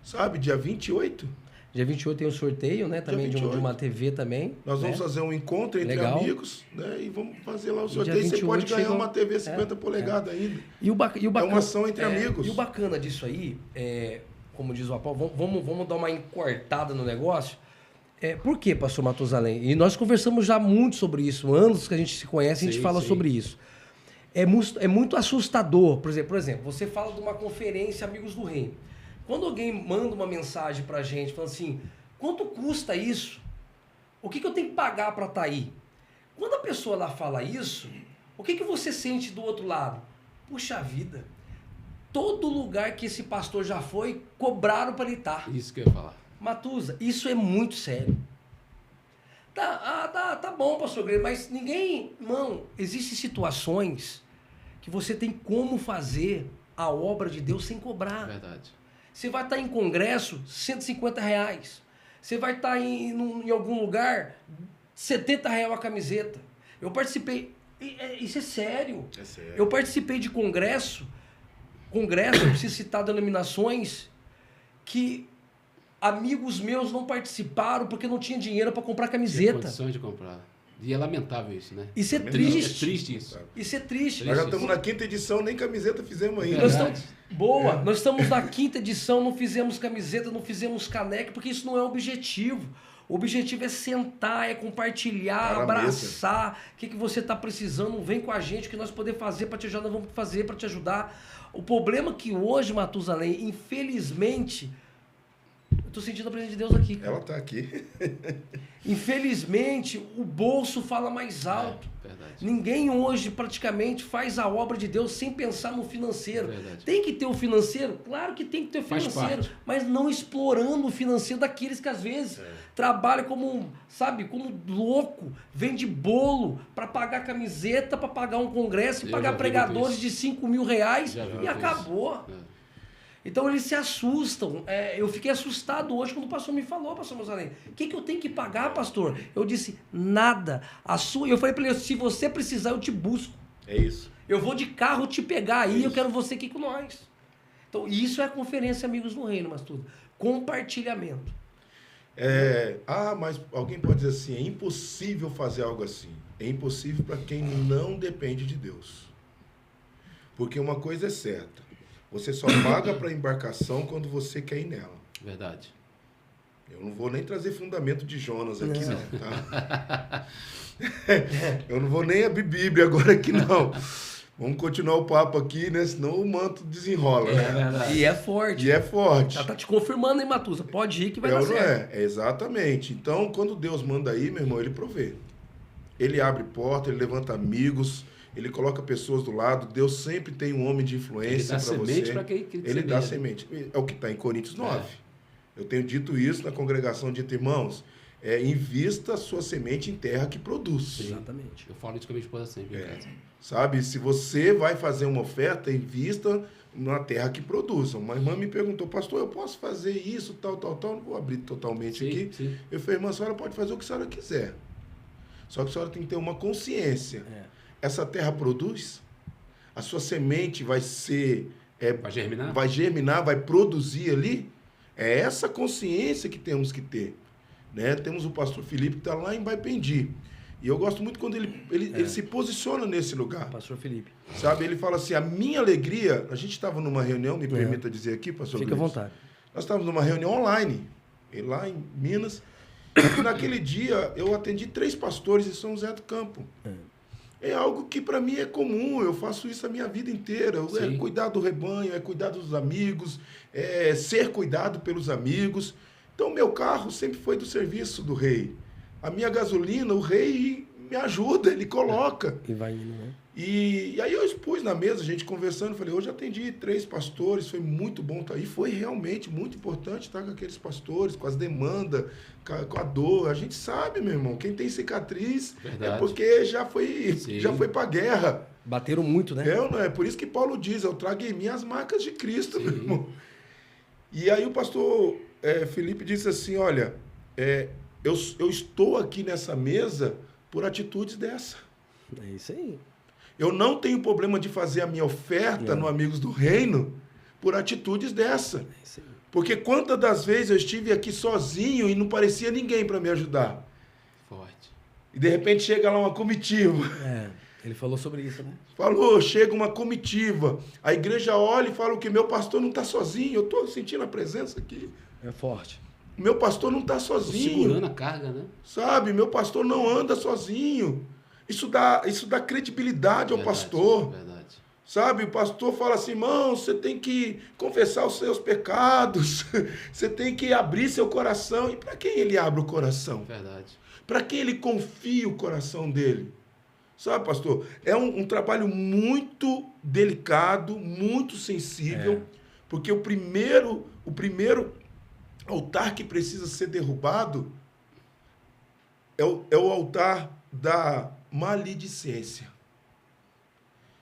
Sabe, dia 28. Dia 28 tem um sorteio, né? Também de 28. uma TV também. Nós vamos fazer um encontro entre Legal. amigos, né? E vamos fazer lá o dia sorteio. Você 28 pode ganhar chegou. uma TV 50 polegadas ainda. E o bacana, É uma ação entre amigos. E o bacana disso aí, como diz o Apolo, vamos dar uma encortada no negócio. Por quê, pastor Matusalém? E nós conversamos já muito sobre isso, anos que a gente se conhece, a gente fala sobre isso. É muito assustador. Por exemplo, você fala de uma conferência Amigos do Reino. Quando alguém manda uma mensagem pra gente, falando assim, quanto custa isso? O que eu tenho que pagar para estar aí? Quando a pessoa lá fala isso, o que você sente do outro lado? Puxa vida, todo lugar que esse pastor já foi, cobraram para ele estar. Isso que eu ia falar. Matusa, isso é muito sério. Tá bom, pastor Grego, mas ninguém... Irmão, existem situações que você tem como fazer a obra de Deus sem cobrar. Verdade. Você vai estar em congresso, R$150. Você vai estar em algum lugar, R$70 a camiseta. Eu participei... Isso é sério. É sério. Eu participei de congresso, eu preciso citar denominações, que amigos meus não participaram porque não tinha dinheiro para comprar Tinha camiseta. condições de comprar. E é lamentável isso, né? Isso é É triste. triste isso. Isso é triste. Nós já estamos na 5ª edição, nem camiseta fizemos ainda. Nós estamos, nós estamos na 5ª edição, não fizemos camiseta, não fizemos caneca, porque isso não é o objetivo. O objetivo é sentar, é compartilhar, Para a abraçar. O que você está precisando? Vem com a gente, o que nós podemos fazer para te ajudar, nós vamos fazer para te ajudar. O problema é que hoje, Matusalém, infelizmente, eu estou sentindo a presença de Deus aqui. Cara. Ela está aqui. Infelizmente, o bolso fala mais alto. Verdade. Ninguém hoje praticamente faz a obra de Deus sem pensar no financeiro. Verdade. Tem que ter o financeiro? Claro que tem que ter o Faz financeiro, parte. mas não explorando o financeiro daqueles que às vezes trabalham como louco, vende bolo para pagar camiseta, para pagar um congresso e Eu pagar já vi pregadores muito de R$5.000 Já vi e muito acabou. isso. Então eles se assustam. Eu fiquei assustado hoje quando o pastor me falou, pastor Mozanem, o que eu tenho que pagar, pastor? Eu disse, nada. Eu falei para ele, se você precisar, eu te busco. É isso. Eu vou de carro te pegar aí, eu quero você aqui com nós. Então, isso é a conferência Amigos no Reino, mas tudo. Compartilhamento. Mas alguém pode dizer assim, é impossível fazer algo assim. É impossível para quem não depende de Deus. Porque uma coisa é certa, você só paga para a embarcação quando você quer ir nela. Verdade. Eu não vou nem trazer fundamento de Jonas aqui, não, tá? Eu não vou nem abrir Bíblia agora aqui, não. Vamos continuar o papo aqui, né? Senão o manto desenrola. É verdade. E é forte. E é forte. Ela tá te confirmando, hein, Matusa? Pode ir que vai dar certo. Exatamente. Então, quando Deus manda aí, meu irmão, ele provê. Ele abre porta, ele levanta amigos, ele coloca pessoas do lado. Deus sempre tem um homem de influência para você. Ele dá semente para quem Ele dá semente. É o que está em Coríntios 9. Eu tenho dito isso na congregação, dito, irmãos, invista a sua semente em terra que produz. Sim. Exatamente. Eu falo isso com a minha esposa sempre. Sabe, se você vai fazer uma oferta, invista na terra que produz. Uma irmã me perguntou, pastor, eu posso fazer isso, tal, não vou abrir totalmente aqui. Sim. Eu falei, irmã, a senhora pode fazer o que a senhora quiser. Só que a senhora tem que ter uma consciência. Essa terra produz? A sua semente vai ser... vai germinar? Vai germinar, vai produzir ali? É essa consciência que temos que ter. Né? Temos o pastor Felipe que está lá em Baipendi. E eu gosto muito quando ele se posiciona nesse lugar. Pastor Felipe. Sabe, ele fala assim, a minha alegria... A gente estava numa reunião, me permita dizer aqui, pastor Fica Luiz. à vontade. Nós estávamos numa reunião online, lá em Minas. E naquele dia, eu atendi 3 pastores em São José do Campo. É algo que para mim é comum, eu faço isso a minha vida inteira. É cuidar do rebanho, é cuidar dos amigos, é ser cuidado pelos amigos. Então, meu carro sempre foi do serviço do rei. A minha gasolina, o rei me ajuda, ele coloca. E vai indo, né? E aí eu expus na mesa, a gente conversando, falei, hoje atendi 3 pastores, foi muito bom estar aí. Foi realmente muito importante estar com aqueles pastores, com as demandas, com a dor. A gente sabe, meu irmão, quem tem cicatriz é porque já foi para a guerra. Bateram muito, né? É por isso que Paulo diz, eu trago em mim as marcas de Cristo, meu irmão. E aí o pastor Felipe disse assim, olha, eu estou aqui nessa mesa por atitudes dessa. É isso aí. Eu não tenho problema de fazer a minha oferta no Amigos do Reino por atitudes dessa. Porque quantas das vezes eu estive aqui sozinho e não parecia ninguém para me ajudar. Forte. E de repente chega lá uma comitiva. Ele falou sobre isso, né? Falou, chega uma comitiva. A igreja olha e fala que meu pastor não está sozinho. Eu estou sentindo a presença aqui. É forte. Meu pastor não está sozinho. Segurando a carga, né? Sabe, meu pastor não anda sozinho. Isso dá credibilidade ao pastor. Verdade. Sabe, o pastor fala assim, irmão, você tem que confessar os seus pecados, você tem que abrir seu coração. E para quem ele abre o coração? Verdade. Para quem ele confia o coração dele? Sabe, pastor, é um trabalho muito delicado, muito sensível, porque o primeiro altar que precisa ser derrubado é o altar da maledicência,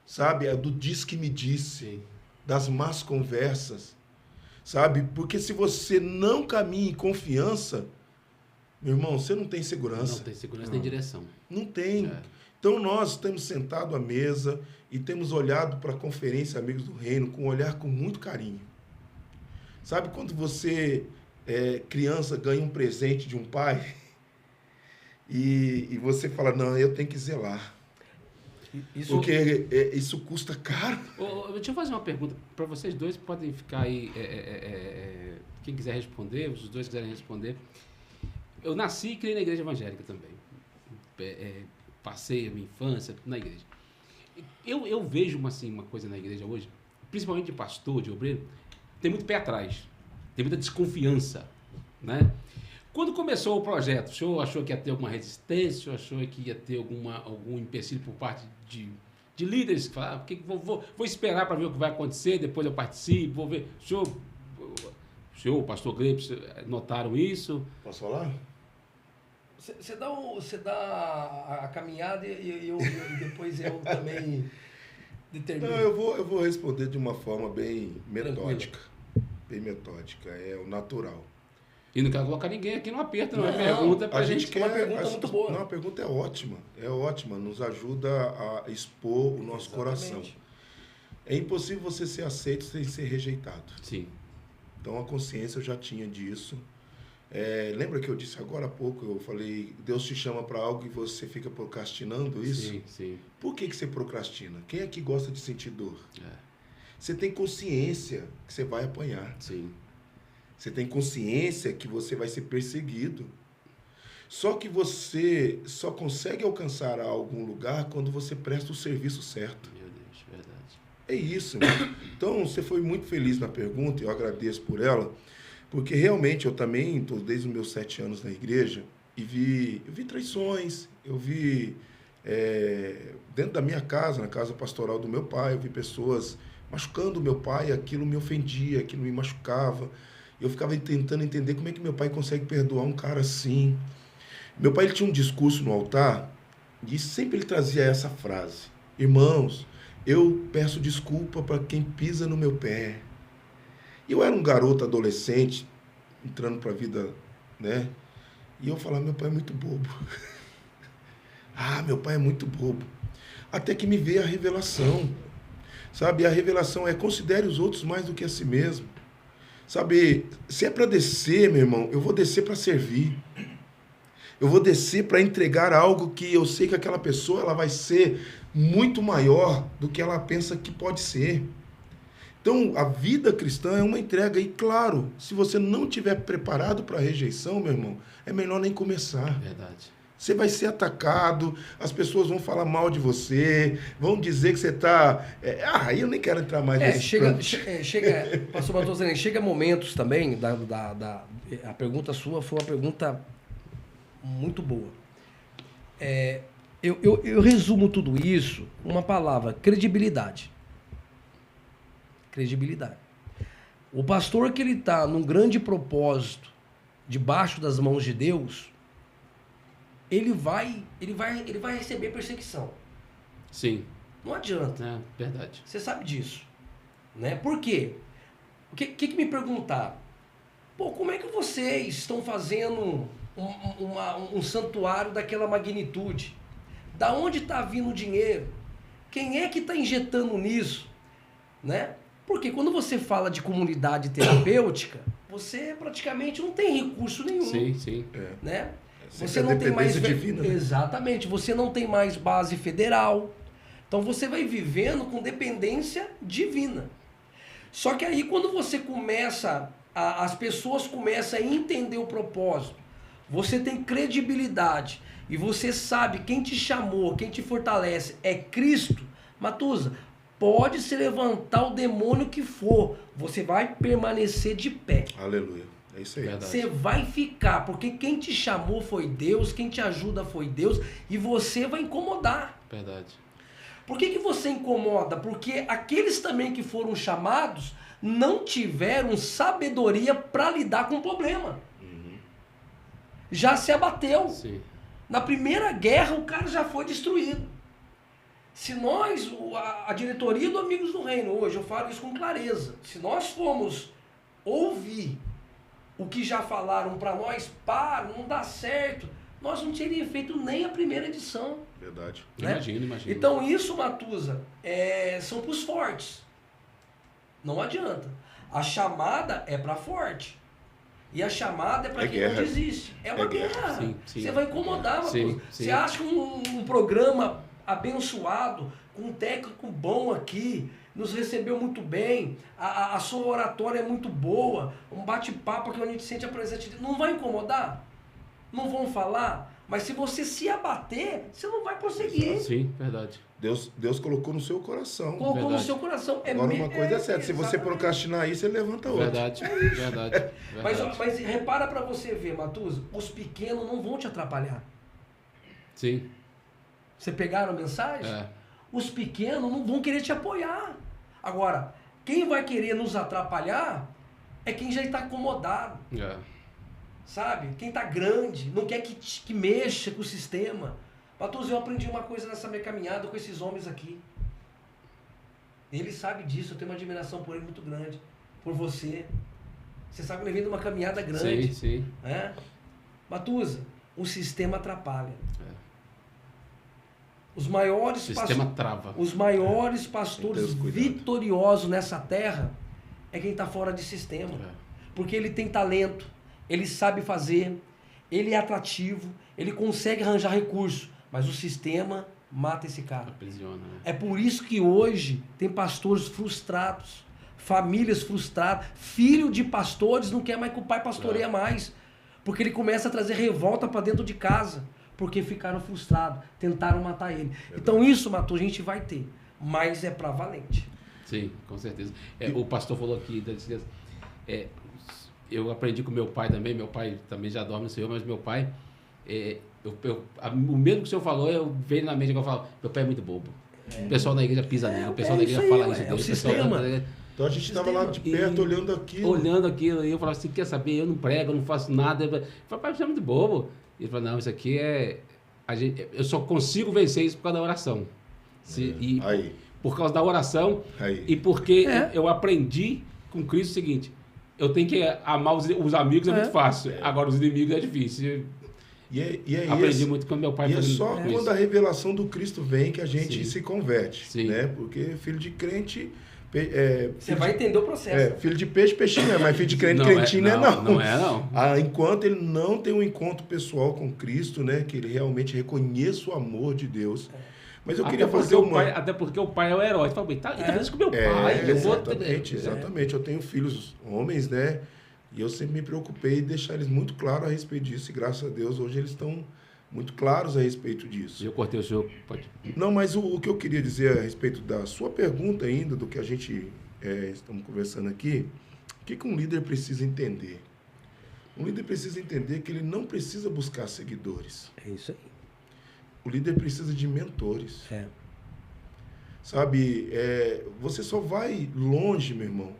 sabe? É do diz que me disse, das más conversas, sabe? Porque se você não caminha em confiança, meu irmão, você não tem segurança. Não tem segurança nem direção. Não tem. Então nós estamos sentados à mesa e temos olhado para a conferência Amigos do Reino com um olhar com muito carinho. Sabe quando você, criança, ganha um presente de um pai e você fala, não, eu tenho que zelar. Porque isso custa caro. Deixa eu fazer uma pergunta para vocês dois, podem ficar aí, quem quiser responder, os dois quiserem responder. Eu nasci e criei na igreja evangélica também. Passei a minha infância na igreja. Eu vejo uma coisa na igreja hoje, principalmente de pastor, de obreiro, tem muito pé atrás, tem muita desconfiança, né? Quando começou o projeto, o senhor achou que ia ter alguma resistência, achou que ia ter algum empecilho por parte de líderes que falaram, vou esperar para ver o que vai acontecer, depois eu participo, vou ver. O senhor, o pastor Gleibs, notaram isso? Posso falar? Você dá a caminhada e depois eu também determino. Não, eu vou responder de uma forma bem metódica. bem metódica, é o natural. E não quero colocar ninguém aqui no aperto, não. Não, Pergunta pra A gente. gente quer... uma pergunta muito boa. Não, a pergunta é ótima, nos ajuda a expor o nosso coração. É impossível você ser aceito sem ser rejeitado. Sim. Então a consciência eu já tinha disso. Lembra que eu disse agora há pouco, eu falei, Deus te chama para algo e você fica procrastinando isso? Sim, sim. Por que você procrastina? Quem aqui gosta de sentir dor? É. Você tem consciência que você vai apanhar. Sim. Você tem consciência que você vai ser perseguido. Só que você só consegue alcançar algum lugar quando você presta o serviço certo. Meu Deus, verdade. É isso. Então, você foi muito feliz na pergunta, eu agradeço por ela, porque realmente eu também estou desde os meus 7 anos na igreja e eu vi traições, eu vi dentro da minha casa, na casa pastoral do meu pai, eu vi pessoas machucando o meu pai, aquilo me ofendia, aquilo me machucava. Eu ficava tentando entender como é que meu pai consegue perdoar um cara assim. Meu pai ele tinha um discurso no altar e sempre ele trazia essa frase: irmãos, eu peço desculpa para quem pisa no meu pé. Eu era um garoto adolescente, entrando para a vida, né? E eu falava, meu pai é muito bobo. Meu pai é muito bobo. Até que me veio a revelação. Sabe, a revelação é: considere os outros mais do que a si mesmo. Sabe, se é para descer, meu irmão, eu vou descer para servir. Eu vou descer para entregar algo que eu sei que aquela pessoa ela vai ser muito maior do que ela pensa que pode ser. Então, a vida cristã é uma entrega. E, claro, se você não estiver preparado para a rejeição, meu irmão, é melhor nem começar. Verdade. Você vai ser atacado, as pessoas vão falar mal de você, vão dizer que você está... eu nem quero entrar mais nesse pastor Matosani, chega momentos também, a pergunta sua foi uma pergunta muito boa. Eu resumo tudo isso uma palavra: credibilidade. Credibilidade. O pastor que ele está num grande propósito, debaixo das mãos de Deus, ele vai receber perseguição. Sim. Não adianta. É, verdade. Você sabe disso. Né? Por quê? O que me perguntaram? Como é que vocês estão fazendo um santuário daquela magnitude? Da onde está vindo o dinheiro? Quem é que está injetando nisso? Né? Porque quando você fala de comunidade terapêutica, você praticamente não tem recurso nenhum. Sim. Né? Você não tem mais divina, né? Exatamente, você não tem mais base federal. Então você vai vivendo com dependência divina. Só que aí quando você começa, as pessoas começam a entender o propósito, você tem credibilidade e você sabe quem te chamou, quem te fortalece é Cristo, Matusa, pode se levantar o demônio que for, você vai permanecer de pé. Aleluia. É isso aí. Verdade. Você vai ficar, porque quem te chamou foi Deus, quem te ajuda foi Deus, e você vai incomodar. Verdade. Por que você incomoda? Porque aqueles também que foram chamados não tiveram sabedoria para lidar com o problema. Já se abateu. Sim. Na primeira guerra o cara já foi destruído. Se nós, a diretoria do Amigos do Reino, hoje eu falo isso com clareza, se nós formos ouvir o que já falaram para nós, não dá certo, nós não teríamos feito nem a primeira edição. Verdade. Né? Imagina. Então isso, Matusa, são para os fortes. Não adianta. A chamada é para forte. E a chamada é para quem guerra. não desiste. É uma guerra. Sim. Você vai incomodar, Matusa. Sim. Você acha um programa abençoado, com um técnico bom aqui, nos recebeu muito bem, a sua oratória é muito boa, um bate-papo que a gente sente a presença de Deus, não vai incomodar? Não vão falar? Mas se você se abater, você não vai prosseguir. Sim, verdade. Deus colocou no seu coração. Colocou no Verdade. seu coração. Agora uma coisa é certa, se você procrastinar isso, ele levanta outra. Verdade. Mas repara para você ver, Matusa, os pequenos não vão te atrapalhar. Sim. Você pegaram a mensagem? Os pequenos não vão querer te apoiar. Agora, quem vai querer nos atrapalhar é quem já está acomodado. Sabe? Quem está grande, não quer que mexa com o sistema. Matusa, eu aprendi uma coisa nessa minha caminhada com esses homens aqui. Ele sabe disso, eu tenho uma admiração por ele muito grande. Por você. Você sabe que ele vem de uma caminhada grande. Sim. Né? Matusa, o sistema atrapalha. Os maiores, O sistema trava. os maiores pastores Deus, cuidado. vitoriosos nessa terra é quem está fora de sistema. Porque ele tem talento, ele sabe fazer, ele é atrativo, ele consegue arranjar recurso, mas o sistema mata esse cara. Aprisiona, né? É por isso que hoje tem pastores frustrados, famílias frustradas, filho de pastores não quer mais que o pai pastoreia mais, porque ele começa a trazer revolta para dentro de casa, porque ficaram frustrados, tentaram matar ele. Então isso, Matou, a gente vai ter, mas é para valente. Sim, com certeza. O pastor falou aqui, eu aprendi com meu pai também já dorme no Senhor, mas meu pai, o mesmo que o senhor falou, eu vejo na mente que eu falo, meu pai é muito bobo. O pessoal da igreja pisa nele, o pessoal da igreja isso aí, fala isso é dele. o sistema. Então a gente estava lá de perto, olhando aquilo. Olhando aquilo, e eu falava assim, quer saber, eu não prego, eu não faço nada. Eu falei, pai, você é muito bobo. E ele falou, não, isso aqui eu só consigo vencer isso por causa da oração. Aí. Por causa da oração Aí. e porque eu aprendi com Cristo o seguinte, eu tenho que amar os amigos, é muito fácil. Agora, os inimigos é difícil. Aprendi muito com meu pai. E é só isso. quando a revelação do Cristo vem que a gente Sim. se converte. Sim. Né? Porque filho de crente... Você vai entender o processo. Filho de peixe, peixinho é, mas filho de crente, Não crentinho é, não. Não é, não. Enquanto ele não tem um encontro pessoal com Cristo, né? Que ele realmente reconheça o amor de Deus. Mas eu queria fazer uma... Até porque o pai é o herói. Você fala, ele tá fazendo isso com meu pai. Exatamente. Eu tenho filhos homens, né? E eu sempre me preocupei em deixar eles muito claros a respeito disso. E graças a Deus, hoje eles estão muito claros a respeito disso. Eu cortei o senhor, pode... Não, mas o que eu queria dizer a respeito da sua pergunta ainda, do que a gente estamos conversando aqui, o que um líder precisa entender? Um líder precisa entender que ele não precisa buscar seguidores. É isso aí. O líder precisa de mentores. Sabe, você só vai longe, meu irmão,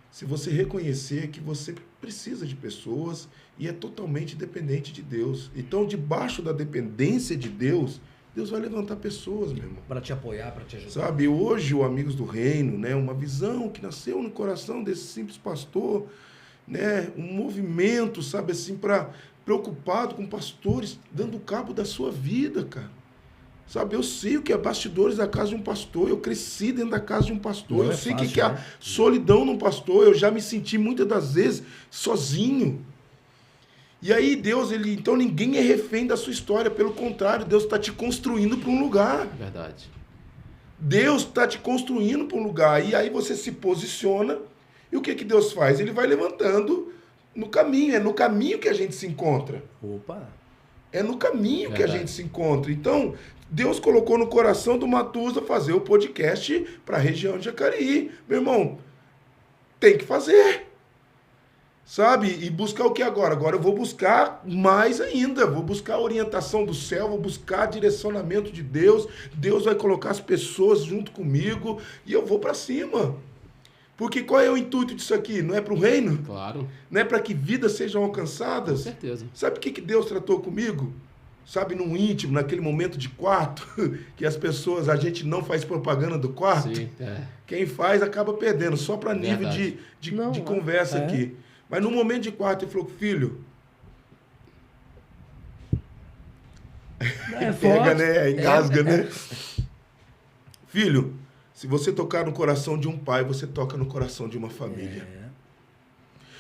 se você reconhecer que você precisa de pessoas e é totalmente dependente de Deus. Então, debaixo da dependência de Deus, Deus vai levantar pessoas, meu irmão. Para te apoiar, para te ajudar. Sabe, hoje o Amigos do Reino, né, uma visão que nasceu no coração desse simples pastor, né, um movimento, sabe, assim, preocupado com pastores, dando cabo da sua vida, cara. Sabe, eu sei o que é bastidores da casa de um pastor, eu cresci dentro da casa de um pastor, eu sei o que é a solidão num pastor, eu já me senti muitas das vezes sozinho. E aí Deus, então ninguém é refém da sua história, pelo contrário, Deus está te construindo para um lugar. Verdade. Deus está te construindo para um lugar, e aí você se posiciona, e o que Deus faz? Ele vai levantando no caminho, é no caminho que a gente se encontra. É no caminho que a gente se encontra. Então, Deus colocou no coração do Matusa fazer o podcast para a região de Jacareí. Meu irmão, tem que fazer. Sabe? E buscar o que agora? Agora eu vou buscar mais ainda. Vou buscar a orientação do céu, vou buscar direcionamento de Deus. Deus vai colocar as pessoas junto comigo e eu vou para cima. Porque qual é o intuito disso aqui? Não é para o reino? Claro. Não é para que vidas sejam alcançadas? Com certeza. Sabe o que Deus tratou comigo? Sabe, no íntimo, naquele momento de quarto, que a gente não faz propaganda do quarto. Sim, Quem faz acaba perdendo, só para nível de conversa aqui. Mas no momento de quarto, ele falou, filho... Pega, né? Engasga, né? Filho, se você tocar no coração de um pai, você toca no coração de uma família.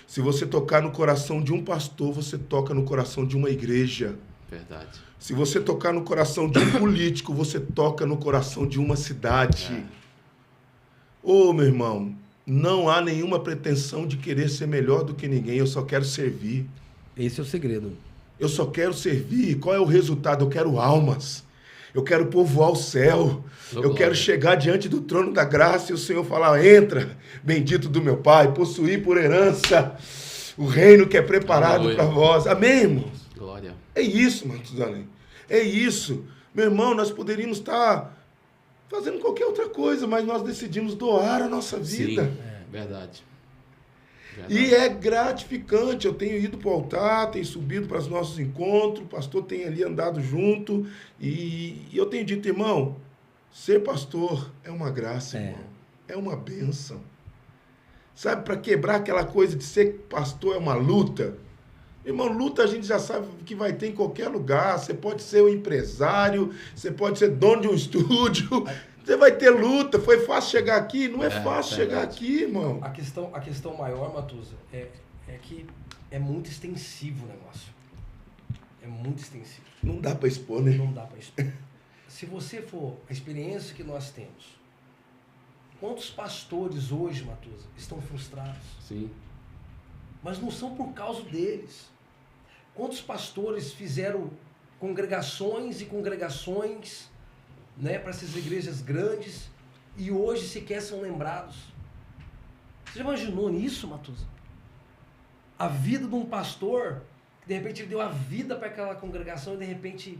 Se você tocar no coração de um pastor, você toca no coração de uma igreja. Verdade. Se você tocar no coração de um político, você toca no coração de uma cidade. Ô, meu irmão, não há nenhuma pretensão de querer ser melhor do que ninguém, eu só quero servir. Esse é o segredo. Eu só quero servir. Qual é o resultado? Eu quero almas. Eu quero povoar o céu. Eu quero chegar diante do trono da graça e o Senhor falar, entra, bendito do meu Pai, possuir por herança o reino que é preparado para vós. Amém, irmãos? Glória. É isso, Matusalém. É isso. Meu irmão, nós poderíamos estar fazendo qualquer outra coisa, mas nós decidimos doar a nossa vida. Sim, verdade. E é gratificante. Eu tenho ido para o altar, tenho subido para os nossos encontros, o pastor tem ali andado junto, e eu tenho dito, irmão, ser pastor é uma graça, irmão. É uma bênção. Sabe, para quebrar aquela coisa de ser pastor é uma luta. Irmão, luta a gente já sabe que vai ter em qualquer lugar. Você pode ser um empresário, você pode ser dono de um estúdio. Você vai ter luta. Foi fácil chegar aqui? Não é fácil chegar aqui, irmão. A questão maior, Matuza, é que é muito extensivo o negócio. É muito extensivo. Não dá para expor, né? Não dá para expor. Se você for a experiência que nós temos, quantos pastores hoje, Matuza, estão frustrados? Sim. Mas não são por causa deles. Quantos pastores fizeram congregações e congregações, né, para essas igrejas grandes e hoje sequer são lembrados? Você já imaginou nisso, Matuza? A vida de um pastor, que de repente ele deu a vida para aquela congregação e de repente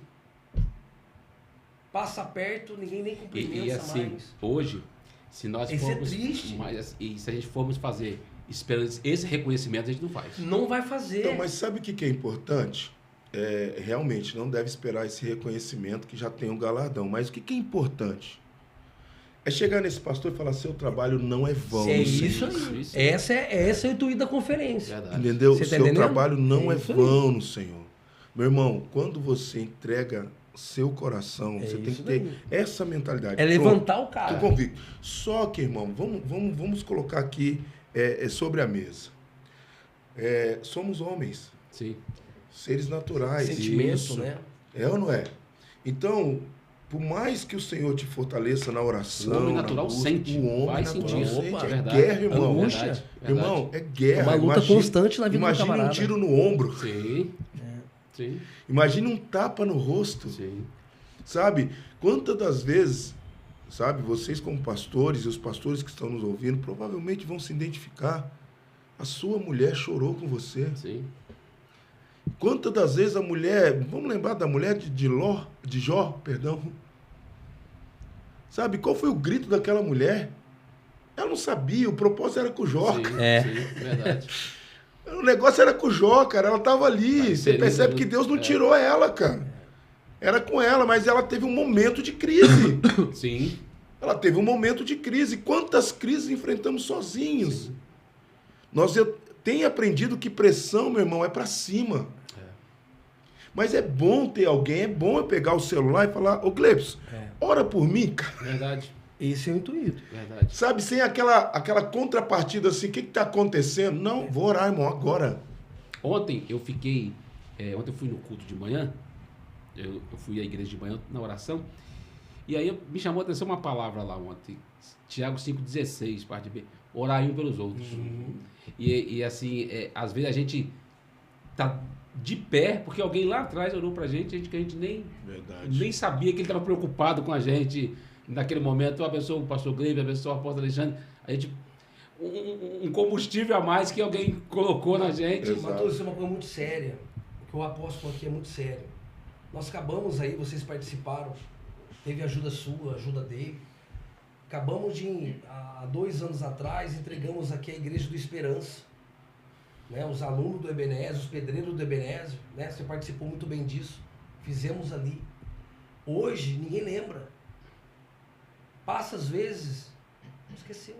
passa perto, ninguém nem cumprimenta E assim, mais. hoje, se nós Isso formos... é triste. E se a gente formos fazer esperando esse reconhecimento, a gente não faz. Não vai fazer. Então, mas sabe o que é importante? Realmente, não deve esperar esse reconhecimento que já tem um galardão. Mas o que é importante? É chegar nesse pastor e falar, seu trabalho não é vão. É no isso Senhor. aí. Essa é o intuito da conferência. Verdade. Entendeu? Você O tá seu entendendo? trabalho não é isso vão no Senhor. Meu irmão, quando você entrega seu coração, você tem que isso ter daí. essa mentalidade. É Pronto. levantar o Tô cara. convicto. Só que, irmão, vamos colocar aqui sobre a mesa. Somos homens, Sim. seres naturais. Sentimento, Isso. né? É ou não é? Então, por mais que o Senhor te fortaleça na oração, O homem na natural busca, sente, o homem vai natural sentir. sente. Opa, É verdade. guerra, irmão. Angústia. Verdade. Irmão, é guerra. É uma luta Imagina- constante na vida do Imagina um camarada. tiro no ombro. Sim. Sim. Imagina um tapa no rosto. Sim. Sabe? Quantas das vezes, sabe, vocês como pastores e os pastores que estão nos ouvindo provavelmente vão se identificar. A sua mulher chorou com você. Sim. Quantas das vezes a mulher, vamos lembrar da mulher de Jó, perdão. Sabe, qual foi o grito daquela mulher? Ela não sabia, o propósito era com o Jó. Sim, É. sim, verdade. O negócio era com o Jó, cara. Ela estava ali. Você Inserida percebe no- que Deus não tirou ela, cara. Era com ela, mas ela teve um momento de crise. Sim. Ela teve um momento de crise. Quantas crises enfrentamos sozinhos? Sim. Eu tenho aprendido que pressão, meu irmão, é para cima. Mas é bom ter alguém, é bom eu pegar o celular e falar, ô Gleibson, ora por mim, cara. Verdade. Esse é o intuito. Verdade. Sabe, sem aquela contrapartida assim, o que está acontecendo? Não, vou orar, irmão, agora. Ontem eu fiquei... ontem eu fui no culto de manhã. Eu fui à igreja de manhã na oração. E aí me chamou a atenção uma palavra lá ontem. Tiago 5,16, parte B. Orar um pelos outros. E assim, às vezes a gente tá de pé, porque alguém lá atrás olhou pra gente, que a gente nem sabia que ele estava preocupado com a gente naquele momento. Abençoa o pastor Gleibson, abençoa o apóstolo Alexandre. A gente, um combustível a mais que alguém colocou na gente. Exato. Matheus, isso é uma coisa muito séria. O que o apóstolo aqui é muito sério. Nós acabamos aí, vocês participaram, teve ajuda sua, ajuda dele. Acabamos há 2 anos atrás, entregamos aqui a Igreja do Esperança. Né? Os alunos do Ebenezer, os pedreiros do Ebenezer, né? Você participou muito bem disso. Fizemos ali. Hoje, ninguém lembra. Passa às vezes, esqueceu.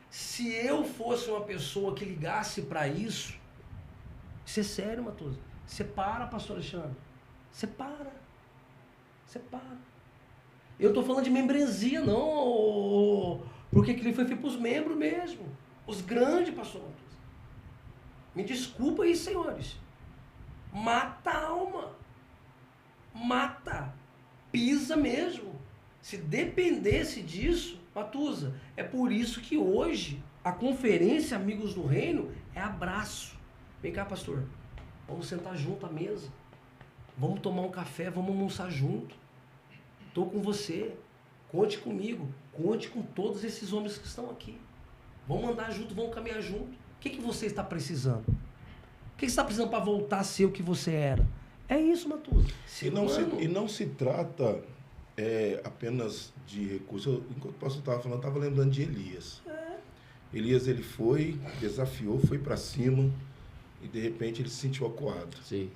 Se eu fosse uma pessoa que ligasse para isso é sério, Matoso. Você para, pastor Alexandre. Você para. Eu tô falando de membresia, não. Porque aquilo foi feito para os membros mesmo. Os grandes, pastor Matoso. Me desculpa aí, senhores. Mata a alma. Mata. Pisa mesmo. Se dependesse disso, Matusa, é por isso que hoje a conferência Amigos do Reino é abraço. Vem cá, pastor. Vamos sentar junto à mesa. Vamos tomar um café, vamos almoçar junto. Estou com você. Conte comigo. Conte com todos esses homens que estão aqui. Vamos andar junto, vamos caminhar junto. O que você está precisando? O que você está precisando para voltar a ser o que você era? É isso, Matusa. E não se trata apenas de recursos. Enquanto o pastor estava falando, eu estava lembrando de Elias. Elias, ele foi, desafiou, foi para cima e de repente ele se sentiu acuado. Sim.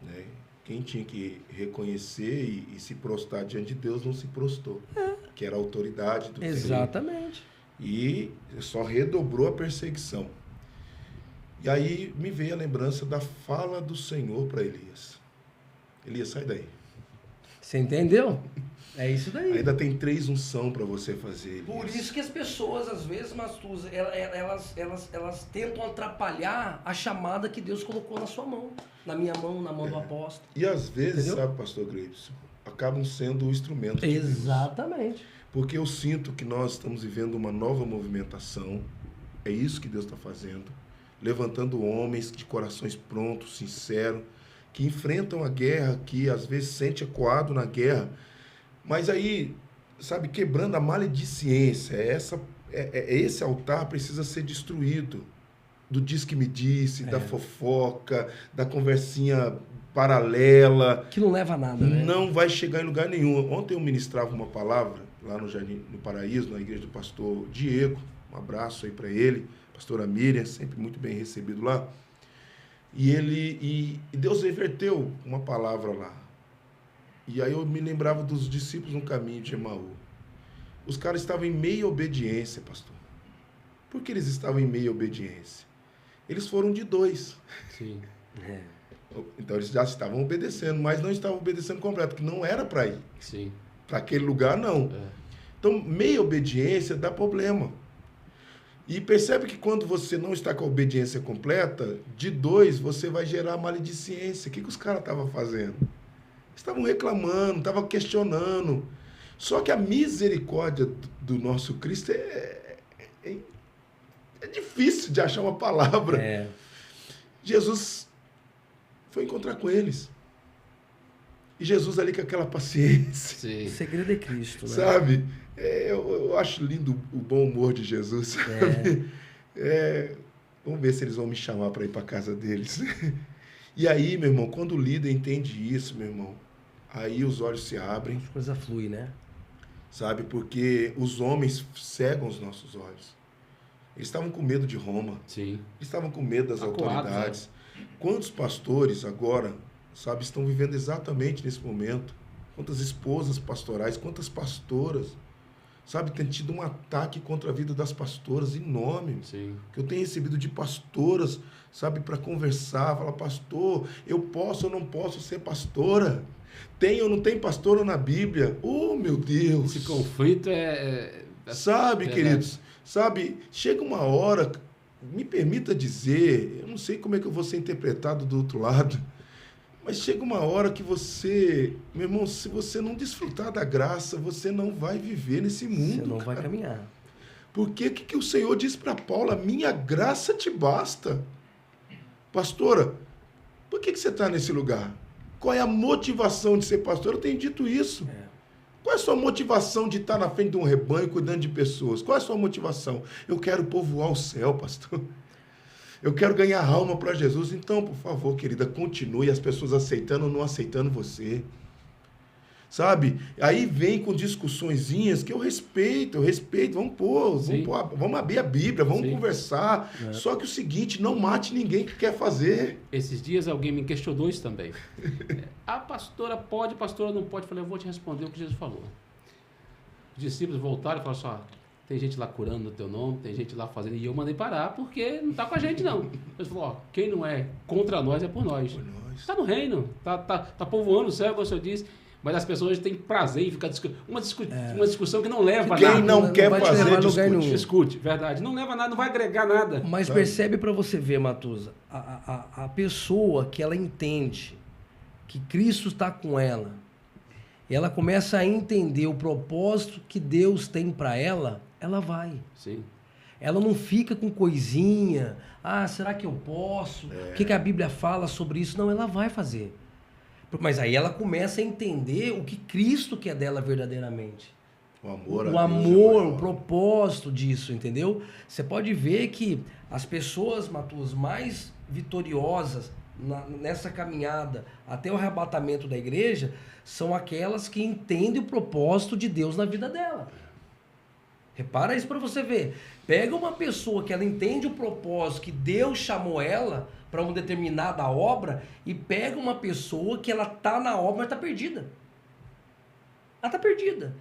Né? Quem tinha que reconhecer e se prostrar diante de Deus não se prostrou. Que era a autoridade do Exatamente. tempo. E só redobrou a perseguição. E aí me veio a lembrança da fala do Senhor para Elias. Elias, sai daí. Você entendeu? É isso daí. Ainda tem 3 unção para você fazer, Elias. Por isso que as pessoas, às vezes, Mastusa, elas tentam atrapalhar a chamada que Deus colocou na sua mão. Na minha mão, na mão do apóstolo. E às vezes, Entendeu? sabe, pastor Gleibson, acabam sendo o instrumento de Deus. Exatamente. Porque eu sinto que nós estamos vivendo uma nova movimentação. É isso que Deus está fazendo. Levantando homens de corações prontos, sinceros, que enfrentam a guerra, que às vezes sente acuado na guerra. Mas aí, sabe, quebrando a maledicência. Esse altar precisa ser destruído. Do diz que me disse, da fofoca, da conversinha paralela. Que não leva a nada, né? Não vai chegar em lugar nenhum. Ontem eu ministrava uma palavra lá no Jardim do Paraíso, na igreja do pastor Diego. Um abraço aí para ele. Pastora Miriam, sempre muito bem recebido lá. E Deus reverteu uma palavra lá. E aí eu me lembrava dos discípulos no caminho de Emaú. Os caras estavam em meia obediência, pastor. Por que eles estavam em meia obediência? Eles foram de 2. Sim. Então eles já estavam obedecendo, mas não estavam obedecendo completo, que não era para ir. Sim. Para aquele lugar, não. Então, meia obediência dá problema. E percebe que quando você não está com a obediência completa, de 2 você vai gerar maledicência. O que os caras estavam fazendo? Estavam reclamando, estavam questionando. Só que a misericórdia do nosso Cristo é difícil de achar uma palavra. Jesus foi encontrar com eles. E Jesus ali com aquela paciência. Sim. O segredo é Cristo, né? Sabe? Eu acho lindo o bom humor de Jesus. Sabe? Vamos ver se eles vão me chamar para ir para casa deles. E aí, meu irmão, quando o líder entende isso, meu irmão, aí os olhos se abrem. A coisa flui, né? Sabe? Porque os homens cegam os nossos olhos. Eles estavam com medo de Roma. Sim. Eles estavam com medo das Acuados, autoridades. Quantos pastores agora, sabe, estão vivendo exatamente nesse momento? Quantas esposas pastorais, quantas pastoras, sabe, tem tido um ataque contra a vida das pastoras enorme. Sim. Que eu tenho recebido de pastoras, sabe, para conversar, falar, pastor, eu posso ou não posso ser pastora? Tem ou não tem pastora na Bíblia? Oh, meu Deus! Esse conflito Sabe, verdade. queridos, sabe, chega uma hora, me permita dizer, eu não sei como é que eu vou ser interpretado do outro lado, mas chega uma hora que você, meu irmão, se você não desfrutar da graça, você não vai viver nesse mundo. Você não vai cara. caminhar. Porque o que o Senhor disse para Paulo? A minha graça te basta. Pastora, por que você está nesse lugar? Qual é a motivação de ser pastor? Eu tenho dito isso. Qual é a sua motivação de estar na frente de um rebanho cuidando de pessoas? Qual é a sua motivação? Eu quero povoar o céu, pastor. Eu quero ganhar alma para Jesus. Então, por favor, querida, continue as pessoas aceitando ou não aceitando você. Sabe? Aí vem com discussõezinhas que eu respeito. Vamos abrir a Bíblia, vamos conversar. Só que o seguinte, não mate ninguém que quer fazer. Esses dias alguém me questionou isso também. A pastora pode, a pastora não pode. Eu falei, eu vou te responder o que Jesus falou. Os discípulos voltaram e falaram assim, tem gente lá curando no teu nome, tem gente lá fazendo. E eu mandei parar porque não está com a gente, não. Ele falou, quem não é contra nós é por nós. Está no reino, tá povoando o céu, como o senhor disse. Mas as pessoas têm prazer em ficar discutindo. Uma discussão que não leva a nada. Quem não quer fazer, discute. Verdade. Não leva a nada, não vai agregar nada. Mas percebe para você ver, Matusa, a pessoa que ela entende que Cristo está com ela, e ela começa a entender o propósito que Deus tem para ela, ela vai. Sim. Ela não fica com coisinha. Será que eu posso? O que a Bíblia fala sobre isso? Não, ela vai fazer. Mas aí ela começa a entender o que Cristo quer dela verdadeiramente. O amor, o propósito disso, entendeu? Você pode ver que as pessoas, Matheus, mais vitoriosas nessa caminhada até o arrebatamento da igreja são aquelas que entendem o propósito de Deus na vida dela. Repara isso para você ver. Pega uma pessoa que ela entende o propósito que Deus chamou ela para uma determinada obra e pega uma pessoa que ela tá na obra, mas tá perdida. Ela tá perdida.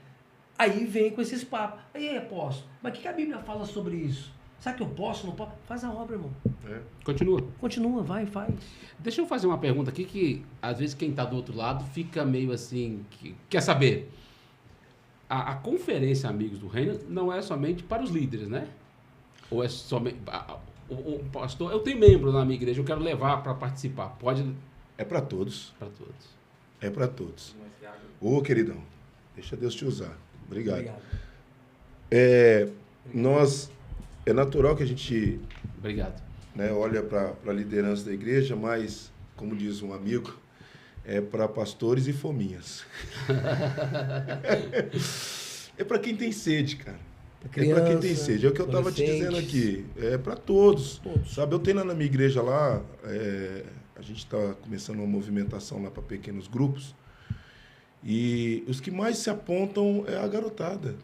Aí vem com esses papos. Aí, apóstolo, mas o que a Bíblia fala sobre isso? Sabe que eu posso, não posso? Faz a obra, irmão. Continua. Continua, vai, faz. Deixa eu fazer uma pergunta aqui que, às vezes, quem está do outro lado fica meio assim... quer saber. A Conferência Amigos do Reino não é somente para os líderes, né? Ou é somente... O pastor, eu tenho membro na minha igreja, eu quero levar para participar. Pode... É para todos. Para todos. É para todos. Ô, queridão, deixa Deus te usar. Obrigado. É natural que a gente... Obrigado. Né, olha para a liderança da igreja, mas, como diz um amigo, é para pastores e fominhas. É para quem tem sede, cara. Criança, é para quem tem sede. É o que eu estava te dizendo aqui. É para todos. Sabe, eu tenho lá na minha igreja lá, a gente está começando uma movimentação lá para pequenos grupos, e os que mais se apontam é a garotada.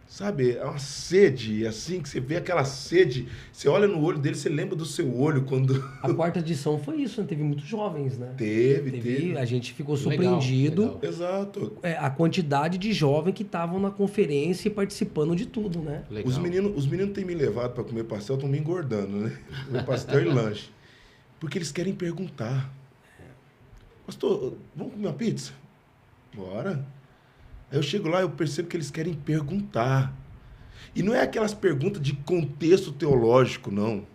Sabe, é uma sede, assim, que você vê aquela sede, você olha no olho dele, você lembra do seu olho quando... A quarta edição foi isso, né? Teve muitos jovens, né? Teve. A gente ficou surpreendido. Legal. Exato. A quantidade de jovens que estavam na conferência e participando de tudo, né? Legal. Os meninos têm me levado para comer pastel, estão me engordando, né? Comer pastel e lanche. Porque eles querem perguntar. Pastor, vamos comer uma pizza? Bora. Aí eu chego lá e eu percebo que eles querem perguntar. E não é aquelas perguntas de contexto teológico, não.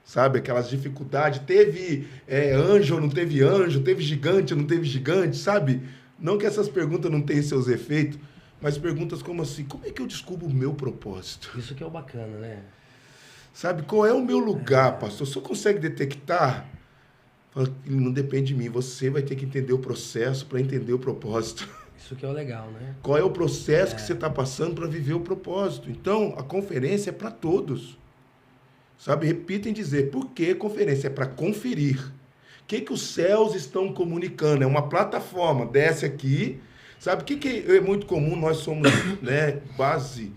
Sabe? Aquelas dificuldades. Teve anjo ou não teve anjo? Teve gigante ou não teve gigante? Sabe? Não que essas perguntas não tenham seus efeitos, mas perguntas como assim, como é que eu descubro o meu propósito? Isso que é o bacana, né? Sabe? Qual é o meu lugar, pastor? O senhor consegue detectar? Fala, não depende de mim. Você vai ter que entender o processo para entender o propósito. Isso que é o legal, né? Qual é o processo que você está passando para viver o propósito? Então, a conferência é para todos. Sabe? Repita em dizer, por que conferência? É para conferir. O que os céus estão comunicando? É uma plataforma, desce aqui. Sabe o que é muito comum? Nós somos né, base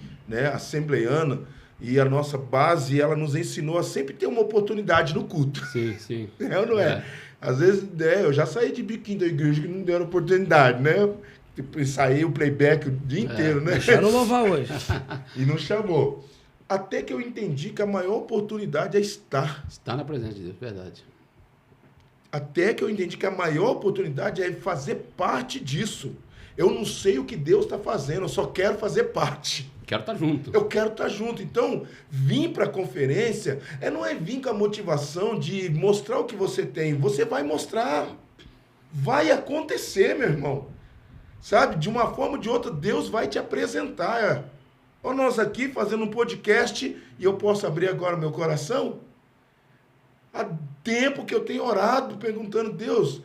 assembleiana, e a nossa base, ela nos ensinou a sempre ter uma oportunidade no culto. Sim, sim. É ou não é? Às vezes, eu já saí de biquinho da igreja que não deram oportunidade, né? Ensaiei o playback o dia inteiro, né? Deixaram louvar hoje. E não chamou. Até que eu entendi que a maior oportunidade é estar. Está na presença de Deus, verdade. Até que eu entendi que a maior oportunidade é fazer parte disso. Eu não sei o que Deus está fazendo, eu só quero fazer parte. Quero estar junto. Eu quero estar junto. Então, vir para a conferência não é vir com a motivação de mostrar o que você tem. Você vai mostrar. Vai acontecer, meu irmão. Sabe? De uma forma ou de outra, Deus vai te apresentar. Olha nós aqui fazendo um podcast, e eu posso abrir agora meu coração. Há tempo que eu tenho orado, perguntando, Deus,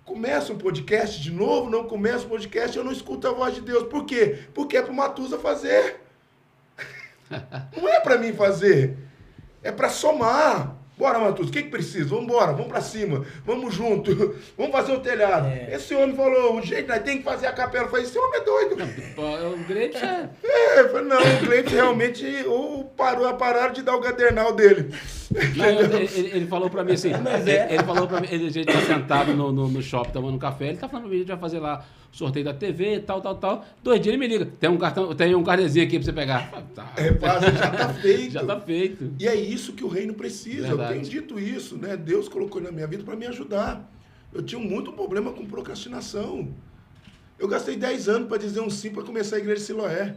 começa um podcast de novo? Não começa um podcast, eu não escuto a voz de Deus. Por quê? Porque é para o Matuza fazer. Não é para mim fazer. É para somar. Bora, Matuza, o que precisa? Vamos embora, vamos para cima, vamos junto, vamos fazer o telhado. Esse homem falou, o jeito, nós temos que fazer a capela. Eu falei, esse homem é doido. Não, o Gleito eu falei, não, o Gleito realmente pararam de dar o gadernal dele. Não, ele falou pra mim assim, ele falou pra mim, a gente tá sentado no shopping tomando um café, ele tá falando pra mim, a gente vai fazer lá o sorteio da TV, tal. 2 dias ele me liga, tem um carnezinho aqui pra você pegar. Tá. Fácil, já tá feito. Já tá feito. E é isso que o reino precisa. Verdade. Eu tenho dito isso, né? Deus colocou na minha vida para me ajudar. Eu tinha muito problema com procrastinação. Eu gastei 10 anos para dizer um sim para começar a igreja de Siloé.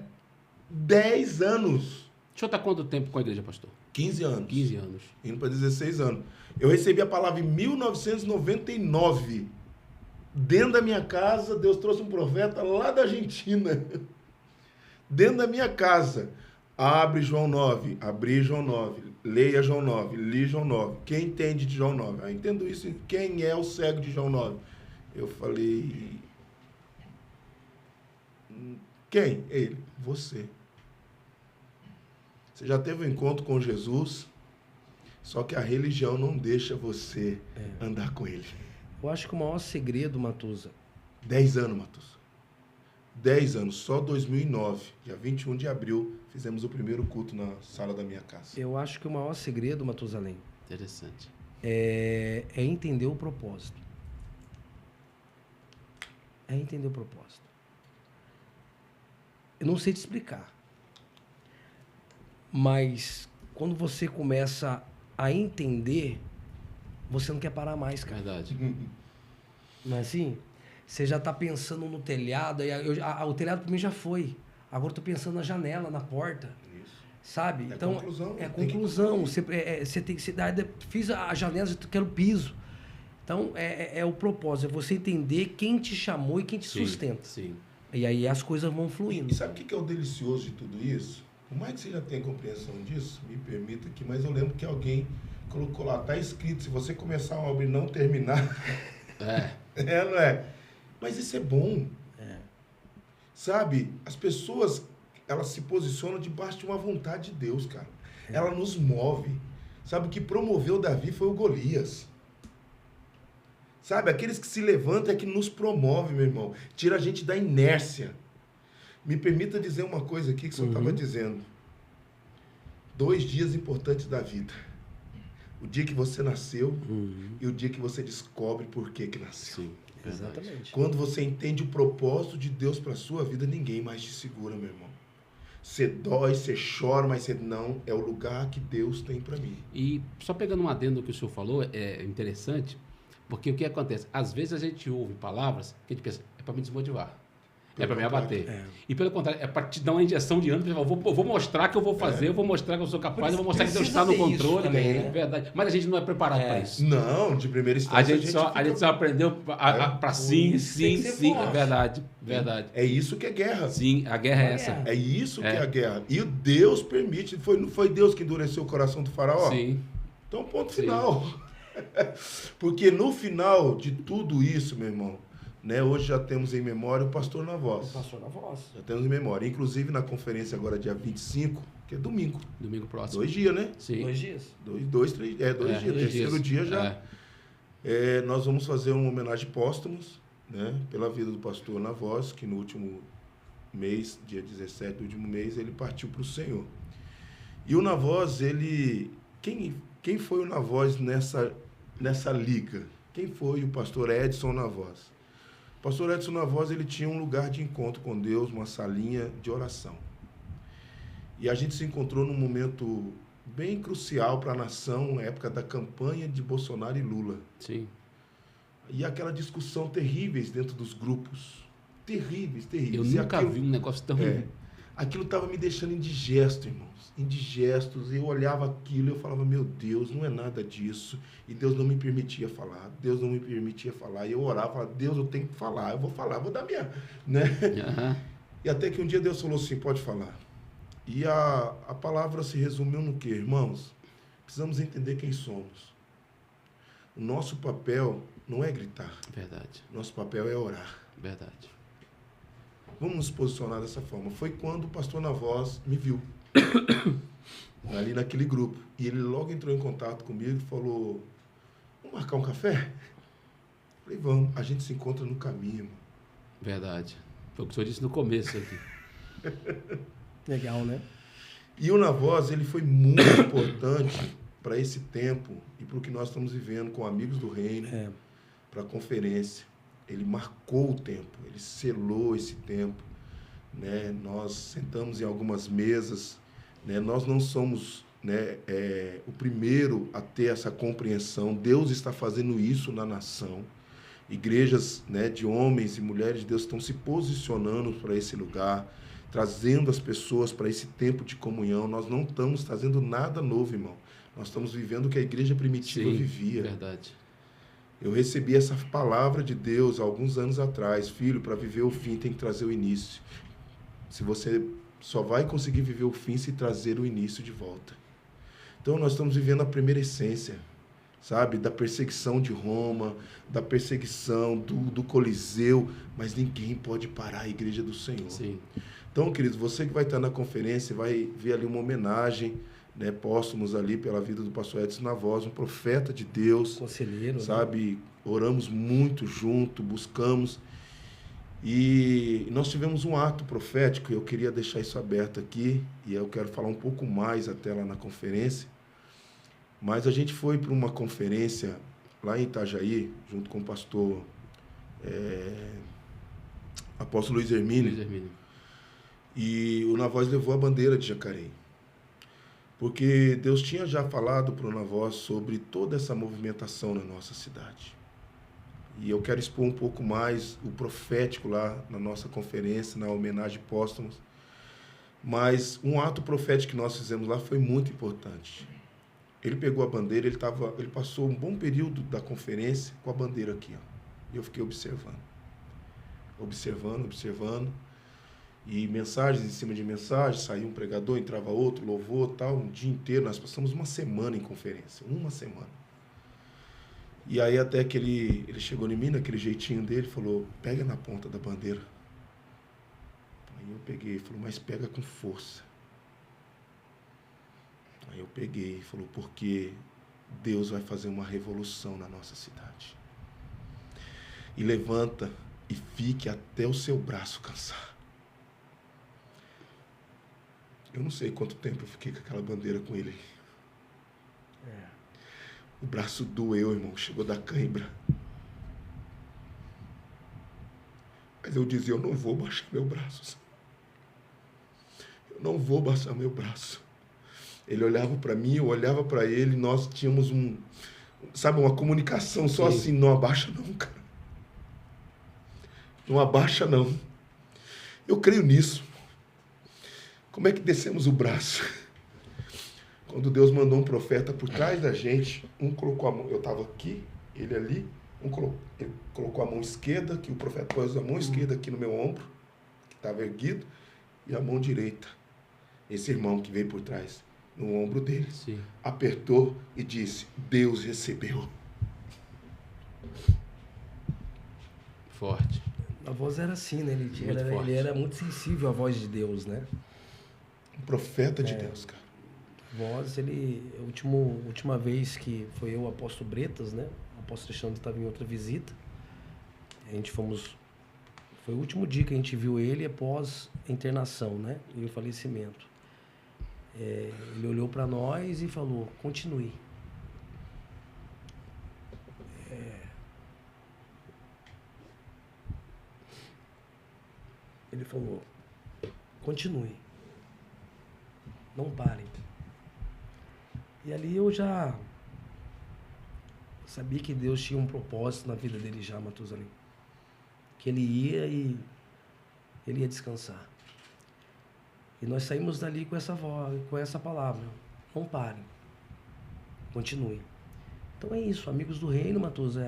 10 anos. O senhor tá quanto tempo com a igreja, pastor? 15 anos. 15 anos. Indo para 16 anos. Eu recebi a palavra em 1999. Dentro da minha casa, Deus trouxe um profeta lá da Argentina. Dentro da minha casa. Abre João 9, abri João 9, leia João 9, li João 9. Quem entende de João 9? Eu entendo isso. Quem é o cego de João 9? Eu falei... Quem? Ele. Você. Você já teve um encontro com Jesus, só que a religião não deixa você andar com ele. Eu acho que o maior segredo, Matuza... 10 anos, Matuza. 10 anos, só 2009, dia 21 de abril, fizemos o primeiro culto na sala da minha casa. Eu acho que o maior segredo, Matusalém, Interessante. é entender o propósito. É entender o propósito. eu não sei te explicar. Mas quando você começa a entender, você não quer parar mais, cara. Verdade. Não é assim? Você já tá pensando no telhado, o telhado pra mim já foi. Agora eu tô pensando na janela, na porta. Isso. Sabe? É Então, conclusão, é tem que conclusão. Você tem que se dar. Fiz a janela, eu quero o piso. Então, é o propósito, é você entender quem te chamou e quem te sustenta. Sim. E aí as coisas vão fluindo. E sabe o que é o delicioso de tudo isso? Por mais que você já tenha compreensão disso, me permita aqui, mas eu lembro que alguém colocou lá, tá escrito, se você começar uma obra e não terminar... Não é? Mas isso é bom. Sabe? As pessoas, elas se posicionam debaixo de uma vontade de Deus, cara. Ela nos move. Sabe, o que promoveu Davi foi o Golias. Sabe, aqueles que se levantam é que nos promove, meu irmão. Tira a gente da inércia. Me permita dizer uma coisa aqui que o senhor estava dizendo. 2 dias importantes da vida. O dia que você nasceu e o dia que você descobre por que nasceu. Sim, exatamente. Quando você entende o propósito de Deus para a sua vida, ninguém mais te segura, meu irmão. Você dói, você chora, mas você não, é o lugar que Deus tem para mim. E só pegando um adendo que o senhor falou, é interessante, porque o que acontece? Às vezes a gente ouve palavras que a gente pensa, é para me desmotivar. É para me abater. E pelo contrário, é para te dar uma injeção de ânimo. Eu vou mostrar que eu vou fazer, eu vou mostrar que eu sou capaz, eu vou mostrar que Deus está no controle. Também, né? Verdade. Mas a gente não é preparado para isso. Não, de primeira A instância gente só aprendeu para sim. É verdade. É isso que é guerra. Sim, a guerra é essa. É isso que é a guerra. E Deus permite. Não foi Deus que endureceu o coração do faraó? Sim. Então, ponto final. Porque no final de tudo isso, meu irmão, né, hoje já temos em memória o pastor na voz. O pastor na voz. Já temos em memória. Inclusive na conferência agora, dia 25, que é domingo. Domingo próximo. 2 dias, né? Sim. 2 dias. 2, 3 dias. 2 dias. Terceiro dia já. Nós vamos fazer uma homenagem póstumos, né, pela vida do pastor na voz, que no último mês, dia 17 do último mês, ele partiu para o Senhor. E o Navoz, ele... Quem foi o Navoz nessa liga? Quem foi o pastor Edson Navoz? O pastor Edson Navoz, ele tinha um lugar de encontro com Deus, uma salinha de oração. E a gente se encontrou num momento bem crucial para a nação, na época da campanha de Bolsonaro e Lula. Sim. E aquela discussão terríveis dentro dos grupos. Terríveis. Eu nunca vi um negócio tão... Aquilo estava me deixando indigesto, irmãos. Indigestos. Eu olhava aquilo e eu falava, meu Deus, não é nada disso. E Deus não me permitia falar. Deus não me permitia falar. E eu orava, falava, Deus, eu tenho que falar. Eu vou falar, vou dar minha... Né? E até que um dia Deus falou assim, pode falar. E a palavra se resumiu no quê, irmãos? Precisamos entender quem somos. O nosso papel não é gritar. Verdade. Nosso papel é orar. Verdade. Vamos nos posicionar dessa forma. Foi quando o pastor Navoz me viu. Ali naquele grupo. E ele logo entrou em contato comigo e falou, vamos marcar um café? Falei, vamos. A gente se encontra no caminho, irmão. Verdade. Foi o que o senhor disse no começo aqui. Legal, né? E o Navoz, ele foi muito importante para esse tempo e para o que nós estamos vivendo com Amigos do Reino, para a conferência. Ele marcou o tempo, ele selou esse tempo, né? Nós sentamos em algumas mesas, né? Nós não somos, né, o primeiro a ter essa compreensão. Deus está fazendo isso na nação. Igrejas, né, de homens e mulheres de Deus estão se posicionando para esse lugar, trazendo as pessoas para esse tempo de comunhão. Nós não estamos trazendo nada novo, irmão. Nós estamos vivendo o que a igreja primitiva vivia. Verdade. Eu recebi essa palavra de Deus há alguns anos atrás. Filho, para viver o fim tem que trazer o início. Se você só vai conseguir viver o fim se trazer o início de volta. Então nós estamos vivendo a primeira essência, sabe? Da perseguição de Roma, da perseguição do Coliseu, mas ninguém pode parar a igreja do Senhor. Sim. Então, queridos, você que vai estar na conferência, vai ver ali uma homenagem, né, póstumos ali pela vida do pastor Edson Navoz, um profeta de Deus. Conselheiro. Sabe? Né? Oramos muito junto, buscamos. E nós tivemos um ato profético, eu queria deixar isso aberto aqui, e eu quero falar um pouco mais até lá na conferência. Mas a gente foi para uma conferência lá em Itajaí, junto com o pastor apóstolo Luiz Hermínio. E o Navoz levou a bandeira de Jacareí. Porque Deus tinha já falado para o Navoz sobre toda essa movimentação na nossa cidade. E eu quero expor um pouco mais o profético lá na nossa conferência, na homenagem póstuma. Mas um ato profético que nós fizemos lá foi muito importante. Ele pegou a bandeira, ele passou um bom período da conferência com a bandeira aqui, ó. E eu fiquei observando. E mensagens em cima de mensagens, saía um pregador, entrava outro, louvor, tal, um dia inteiro. Nós passamos uma semana em conferência, uma semana. E aí até que ele chegou em mim, naquele jeitinho dele, falou, pega na ponta da bandeira. Aí eu peguei, falou, mas pega com força. Aí eu peguei e falou, porque Deus vai fazer uma revolução na nossa cidade. E levanta e fique até o seu braço cansar. Eu não sei quanto tempo eu fiquei com aquela bandeira com ele. O braço doeu, irmão, chegou da cãibra. Mas eu dizia, eu não vou baixar meu braço. Eu não vou baixar meu braço. Ele olhava para mim, eu olhava para ele, nós tínhamos uma comunicação só Sim. assim, não abaixa não, cara. Não abaixa não. Eu creio nisso. Como é que descemos o braço? Quando Deus mandou um profeta por trás da gente, um colocou a mão, eu estava aqui, ele ali, ele colocou a mão esquerda, que o profeta pôs a mão esquerda aqui no meu ombro, que estava erguido, e a mão direita, esse irmão que veio por trás, no ombro dele. Sim. Apertou e disse, Deus recebeu. Forte. A voz era assim, né? Muito Ele forte. era muito sensível à voz de Deus, né? Um profeta de Deus, cara. Voz, última vez que foi eu, o apóstolo Bretas, né? O apóstolo Alexandre estava em outra visita. Foi o último dia que a gente viu ele após a internação, né? E o falecimento. Ele olhou para nós e falou, continue. Ele falou, continue. Não parem. E ali eu já sabia que Deus tinha um propósito na vida dele já, Matusalém. Que ele ia e ele ia descansar. E nós saímos dali com essa voz, com essa palavra. Não parem. Continue. Então é isso, amigos do reino, Matusa.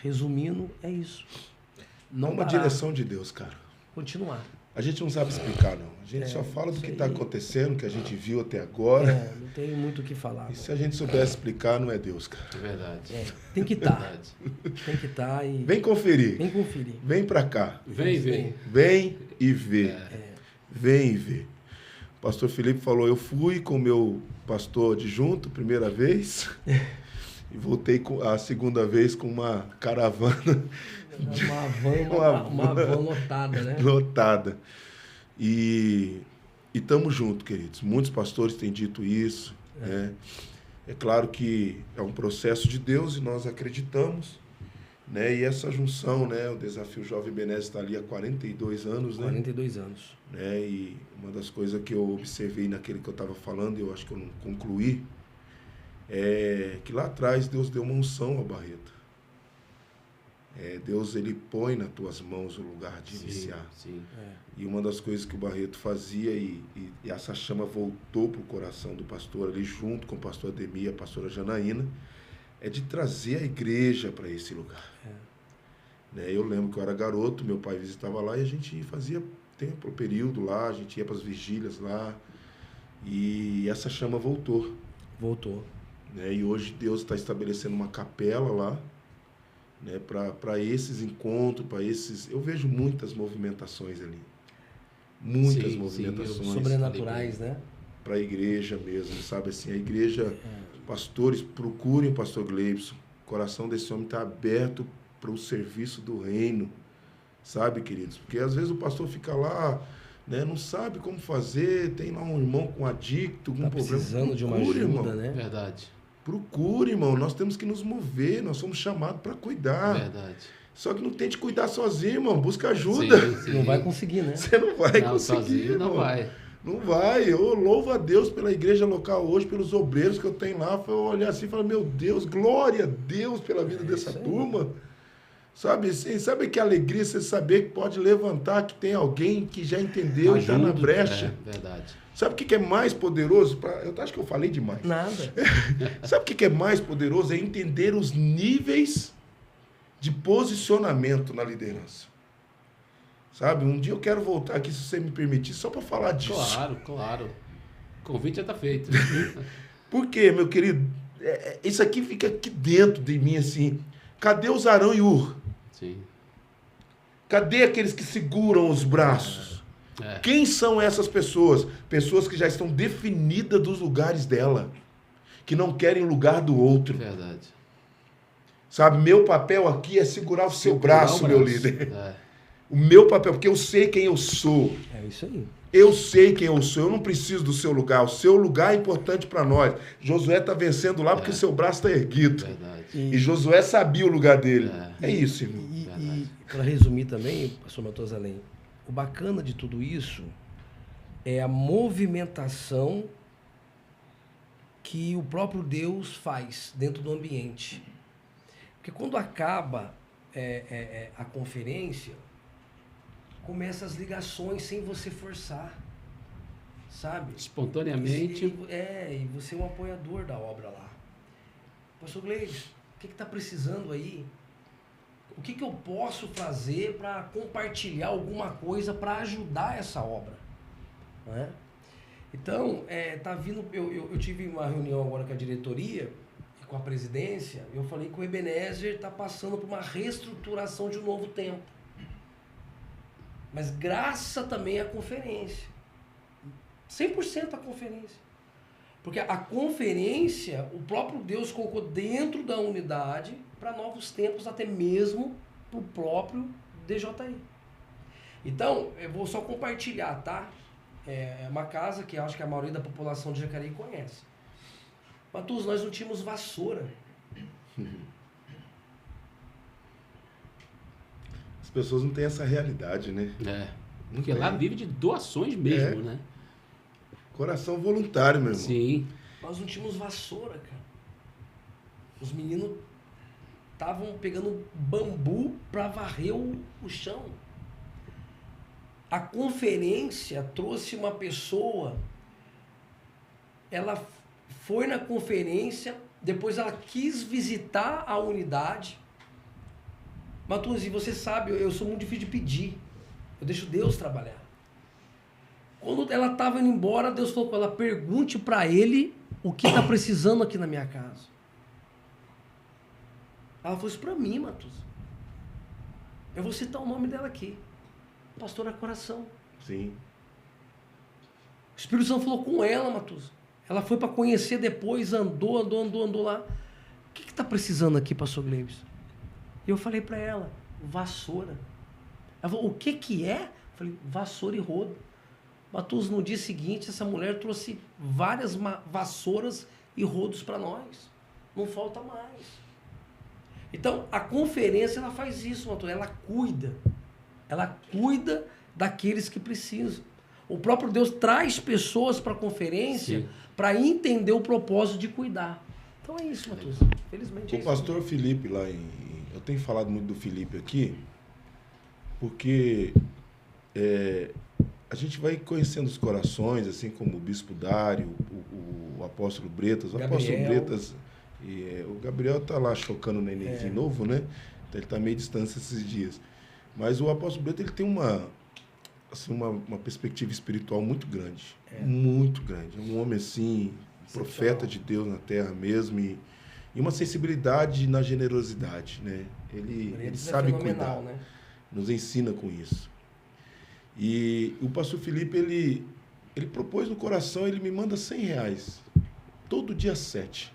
Resumindo, é isso. Não É uma parar, direção de Deus, cara. continuar. A gente não sabe explicar, não. A gente só fala do que está aí. acontecendo, que a gente viu até agora. Não tenho muito o que falar. E se a gente soubesse explicar, não é Deus, cara. É verdade. Tem que estar. Verdade. Tem que estar e... Vem conferir. Vem conferir. Vem pra cá. Vem. Vem e vê. Vem e vê. O pastor Felipe falou, eu fui com o meu pastor adjunto, primeira vez, e voltei a segunda vez com uma caravana Uma van lotada, né? lotada. E estamos juntos, queridos. Muitos pastores têm dito isso. Né? É claro que é um processo de Deus e nós acreditamos. Né? E essa junção, né? O Desafio Jovem Benésio está ali há 42 anos. Né? 42 anos. Né? E uma das coisas que eu observei naquele que eu estava falando, eu acho que eu não concluí, é que lá atrás Deus deu uma unção ao Barreto. Deus, ele põe nas tuas mãos o lugar de iniciar. Sim. E uma das coisas que o Barreto fazia, e essa chama voltou para o coração do pastor ali, junto com o pastor Ademir e a pastora Janaína, é de trazer a igreja para esse lugar. Né? Eu lembro que eu era garoto, meu pai visitava lá e a gente fazia tempo, período lá, a gente ia para as vigílias lá, e essa chama voltou. Voltou. Né? E hoje Deus está estabelecendo uma capela lá, né, para esses encontros, para esses... Eu vejo muitas movimentações ali. Muitas movimentações. Sobrenaturais, né? Para a igreja mesmo, sabe? Assim, a igreja, pastores, procurem o pastor Gleibson. O coração desse homem está aberto para o serviço do reino, sabe, queridos? Porque às vezes o pastor fica lá, né, não sabe como fazer, tem lá um irmão com adicto, com problema. Precisando de uma ajuda, irmão. né? Verdade. Procure, irmão. Nós temos que nos mover. Nós somos chamados para cuidar. Verdade. Só que não tente cuidar sozinho, irmão. Busca ajuda. Sim. Não vai conseguir, né? Você não vai Não, conseguir, sozinho não irmão. vai. Não vai. Eu louvo a Deus pela igreja local hoje, pelos obreiros que eu tenho lá. Eu olhar assim e falar, meu Deus, glória a Deus pela vida dessa isso aí. turma. Sabe, assim, sabe que alegria você saber que pode levantar, que tem alguém que já entendeu e está na Ajuda, brecha. Verdade. Sabe o que é mais poderoso? Eu acho que eu falei demais. Nada. Sabe o que é mais poderoso? É entender os níveis de posicionamento na liderança. Sabe? Um dia eu quero voltar aqui, se você me permitir, só para falar disso. Claro. O convite já está feito. Por quê, meu querido? Isso aqui fica aqui dentro de mim, assim. Cadê os Arão e Ur? Sim. Cadê aqueles que seguram os braços? É. Quem são essas pessoas? Pessoas que já estão definidas dos lugares dela. Que não querem o lugar do outro. Verdade. Sabe, meu papel aqui é segurar o seu braço, meu líder. É. O meu papel, porque eu sei quem eu sou. É isso aí. Eu sei quem eu sou, eu não preciso do seu lugar. O seu lugar é importante para nós. Josué está vencendo lá porque o seu braço está erguido. Verdade. E Josué sabia o lugar dele. É isso, irmão. E para resumir também, pastor Matusalém, o bacana de tudo isso é a movimentação que o próprio Deus faz dentro do ambiente. Porque quando acaba a conferência, começam as ligações sem você forçar, sabe? Espontaneamente. E você é um apoiador da obra lá. Pastor Gleides, o que está precisando aí? O que eu posso fazer para compartilhar alguma coisa para ajudar essa obra? Não é? Então, tá vindo. Eu tive uma reunião agora com a diretoria e com a presidência. Eu falei que o Ebenezer está passando por uma reestruturação de um novo tempo. Mas graças também à conferência. 100% a conferência. Porque a conferência, o próprio Deus colocou dentro da unidade para novos tempos, até mesmo para o próprio DJI. Então, eu vou só compartilhar, tá? É uma casa que eu acho que a maioria da população de Jacareí conhece. Matus, nós não tínhamos vassoura. As pessoas não têm essa realidade, né? Porque lá vive de doações mesmo, né? Coração voluntário, meu irmão. Sim. Nós não tínhamos vassoura, cara. Os meninos estavam pegando bambu para varrer o chão. A conferência trouxe uma pessoa, ela foi na conferência, depois ela quis visitar a unidade. Matunzi, você sabe, eu sou muito difícil de pedir. Eu deixo Deus trabalhar. Quando ela estava indo embora, Deus falou com ela, pergunte para ele o que está precisando aqui na minha casa. Ela falou isso para mim, Matus. Eu vou citar o nome dela aqui. Pastora Coração. Sim. O Espírito Santo falou com ela, Matus. Ela foi para conhecer depois, andou lá. O que está precisando aqui, pastor Gleides? E eu falei para ela, vassoura. Ela falou, o que é? Eu falei, vassoura e rodo. Matus, no dia seguinte, essa mulher trouxe várias vassouras e rodos para nós. Não falta mais. Então, a conferência, ela faz isso, Matus. Ela cuida. Ela cuida daqueles que precisam. O próprio Deus traz pessoas para a conferência para entender o propósito de cuidar. Então é isso, Matus. Felizmente é isso. O pastor Felipe lá eu tenho falado muito do Felipe aqui, porque a gente vai conhecendo os corações, assim como o Bispo Dário, o apóstolo Bretas. O apóstolo Bretas, o Gabriel está lá chocando o neném de novo, né? Então ele está meio distante esses dias. Mas o apóstolo Bretas, ele tem uma perspectiva espiritual muito grande. Muito grande. É um homem, assim, profeta de Deus na terra mesmo, e uma sensibilidade na generosidade, né? Ele sabe cuidar, né? Nos ensina com isso. E o pastor Felipe, ele propôs no coração, ele me manda R$100, todo dia 7.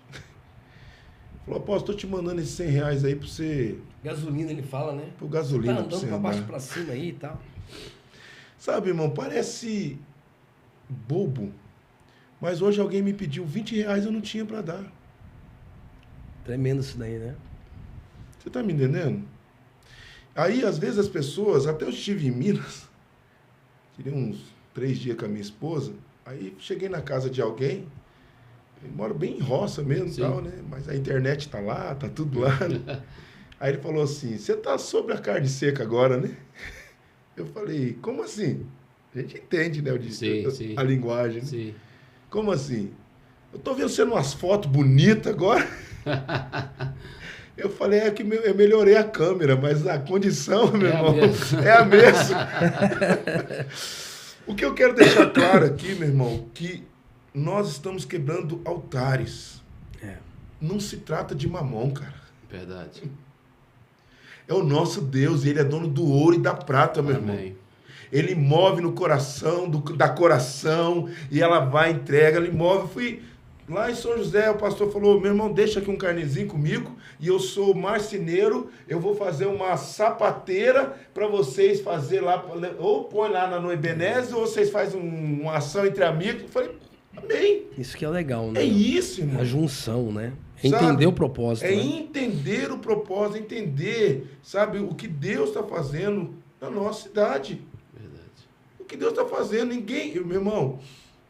Falou, apóstolo, estou te mandando esses R$100 aí para você... Gasolina, ele fala, né? Por gasolina. Tá andando para baixo para cima aí e tal. Sabe, irmão, parece bobo, mas hoje alguém me pediu R$20, eu não tinha para dar. Tremendo isso daí, né? Você tá me entendendo? Aí, às vezes, as pessoas, até eu estive em Minas, tirei uns 3 dias com a minha esposa, aí cheguei na casa de alguém, ele mora bem em roça mesmo, tal, né? Mas a internet tá lá, tá tudo lá, né? Aí ele falou assim, você tá sobre a carne seca agora, né? Eu falei, como assim? A gente entende, né, a linguagem, né? Sim. Como assim? Eu tô vendo você umas fotos bonitas agora. Eu falei, é que eu melhorei a câmera, mas a condição, meu irmão, é a mesma. O que eu quero deixar claro aqui, meu irmão, que nós estamos quebrando altares. Não se trata de mamão, cara. Verdade. É o nosso Deus, ele é dono do ouro e da prata, meu irmão. Ele move no coração, da coração, e ela vai, entrega, ele move. Fui lá em São José, o pastor falou, meu irmão, deixa aqui um carnezinho comigo, e eu sou marceneiro, eu vou fazer uma sapateira para vocês fazer lá, ou põe lá no Ebenezer, ou vocês fazem uma ação entre amigos. Eu falei, amém. Isso que é legal, né? É isso, irmão. A junção, né? Entender o propósito. É, né? Entender o propósito, entender, sabe, o que Deus está fazendo na nossa cidade. Verdade. O que Deus está fazendo, meu irmão,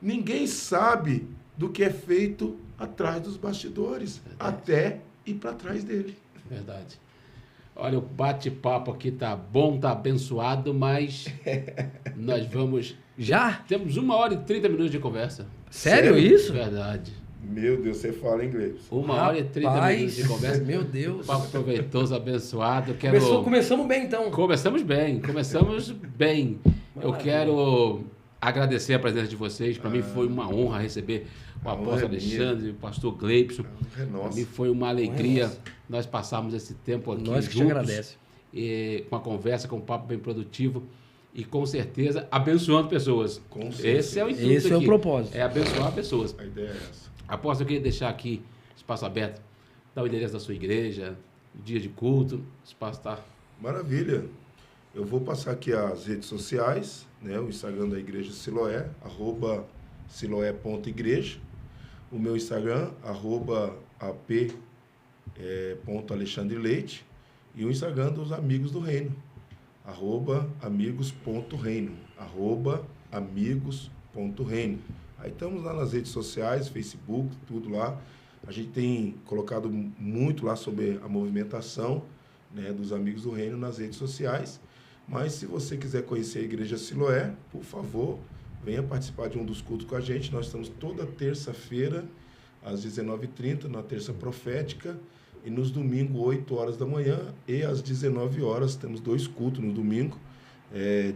ninguém sabe do que é feito atrás dos bastidores, Verdade. até ir para trás dele. Verdade. Olha, o bate-papo aqui tá bom, tá abençoado, mas nós vamos... Já? Temos 1h30 de conversa. Sério isso? Verdade. Meu Deus, você fala inglês. 1h30 de conversa. Meu Deus. Papo proveitoso, abençoado. Começamos bem, então. Começamos bem. Eu quero agradecer a presença de vocês. Para mim foi uma honra receber o apóstolo Alexandre, o pastor Gleibson. Para mim foi uma alegria nós passarmos esse tempo aqui Nós que juntos. te agradece. Com a conversa, com um papo bem produtivo. E com certeza abençoando pessoas. Esse é o intuito. Esse é o propósito. É abençoar pessoas. A ideia é essa. Apóstolo, eu queria deixar aqui espaço aberto. Dá o endereço da sua igreja, dia de culto, o espaço está... Maravilha. Eu vou passar aqui as redes sociais, né? O Instagram da Igreja Siloé, @siloé.igreja. O meu Instagram, @ap.alexandreleite. E o Instagram dos Amigos do Reino, @amigos.reino, @amigos.reino. Aí estamos lá nas redes sociais, Facebook, tudo lá. A gente tem colocado muito lá sobre a movimentação, né, dos Amigos do Reino nas redes sociais. Mas se você quiser conhecer a Igreja Siloé, por favor, venha participar de um dos cultos com a gente. Nós estamos toda terça-feira, às 19h30, na terça profética. E nos domingos, 8 horas da manhã e às 19 horas. Temos 2 cultos no domingo,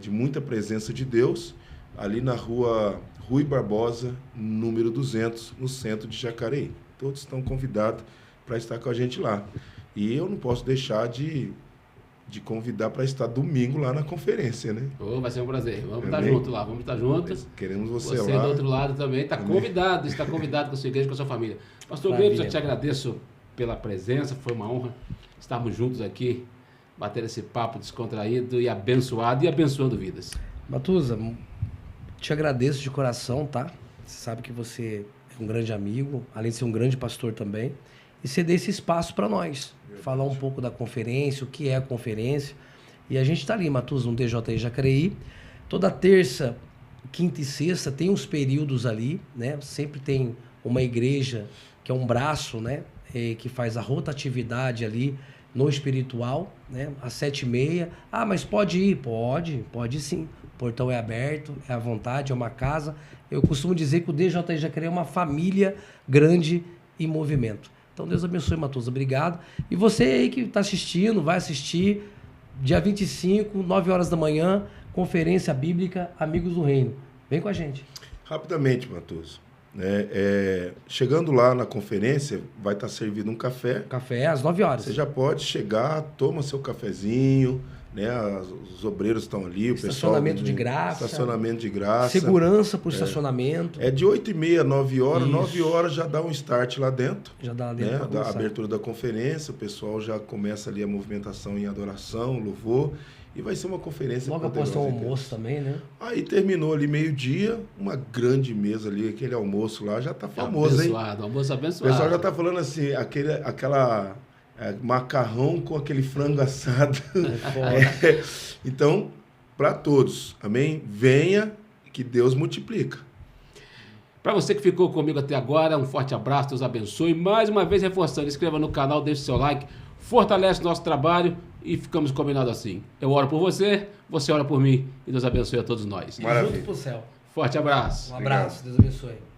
de muita presença de Deus, ali na rua Rui Barbosa, número 200, no centro de Jacareí. Todos estão convidados para estar com a gente lá. E eu não posso deixar de convidar para estar domingo lá na conferência, né? Vai ser um prazer. Vamos estar juntos lá, vamos estar juntos. Queremos você lá. Você do outro lado também está convidado com a sua igreja, com a sua família. Pastor Gleibson, eu te agradeço pela presença, foi uma honra estarmos juntos aqui, bater esse papo descontraído e abençoado e abençoando vidas. Matuza, te agradeço de coração, tá? Você sabe que você é um grande amigo, além de ser um grande pastor também, e você dê esse espaço para nós, falar um pouco da conferência, o que é a conferência, e a gente está ali, Matuza, no TJI Jacareí, toda terça, quinta e sexta tem uns períodos ali, né? Sempre tem uma igreja que é um braço, né? Que faz a rotatividade ali no espiritual, né? Às 7h30. Ah, mas pode ir? Pode sim. O portão é aberto, é à vontade, é uma casa. Eu costumo dizer que o DJI Jacareí é uma família grande em movimento. Então, Deus abençoe, Matuza. Obrigado. E você aí que está assistindo, vai assistir, dia 25, 9 horas da manhã, Conferência Bíblica Amigos do Reino. Vem com a gente. Rapidamente, Matuza. Chegando lá na conferência, vai estar servido um café. Café às 9 horas. Você já pode chegar, toma seu cafezinho, né? Os obreiros estão ali, o estacionamento pessoal... de graça. Estacionamento de graça. Segurança por estacionamento. É de 8h30 a 9 horas. Isso. 9 horas já dá um start lá dentro. Já dá lá dentro. Da abertura da conferência, o pessoal já começa ali a movimentação em adoração, louvor. E vai ser uma conferência... Logo após ter um almoço também, né? Aí terminou ali meio-dia, uma grande mesa ali, aquele almoço lá já tá famoso, abençoado, hein? Almoço abençoado. O pessoal já tá falando assim, macarrão com aquele frango assado. forte. Então, para todos, amém? Venha que Deus multiplica. Para você que ficou comigo até agora, um forte abraço, Deus abençoe. Mais uma vez reforçando, inscreva no canal, deixe seu like, fortalece o nosso trabalho e ficamos combinados assim. Eu oro por você, você ora por mim e Deus abençoe a todos nós. Maravilha. Junto pro céu. Forte abraço. Um abraço, Deus abençoe.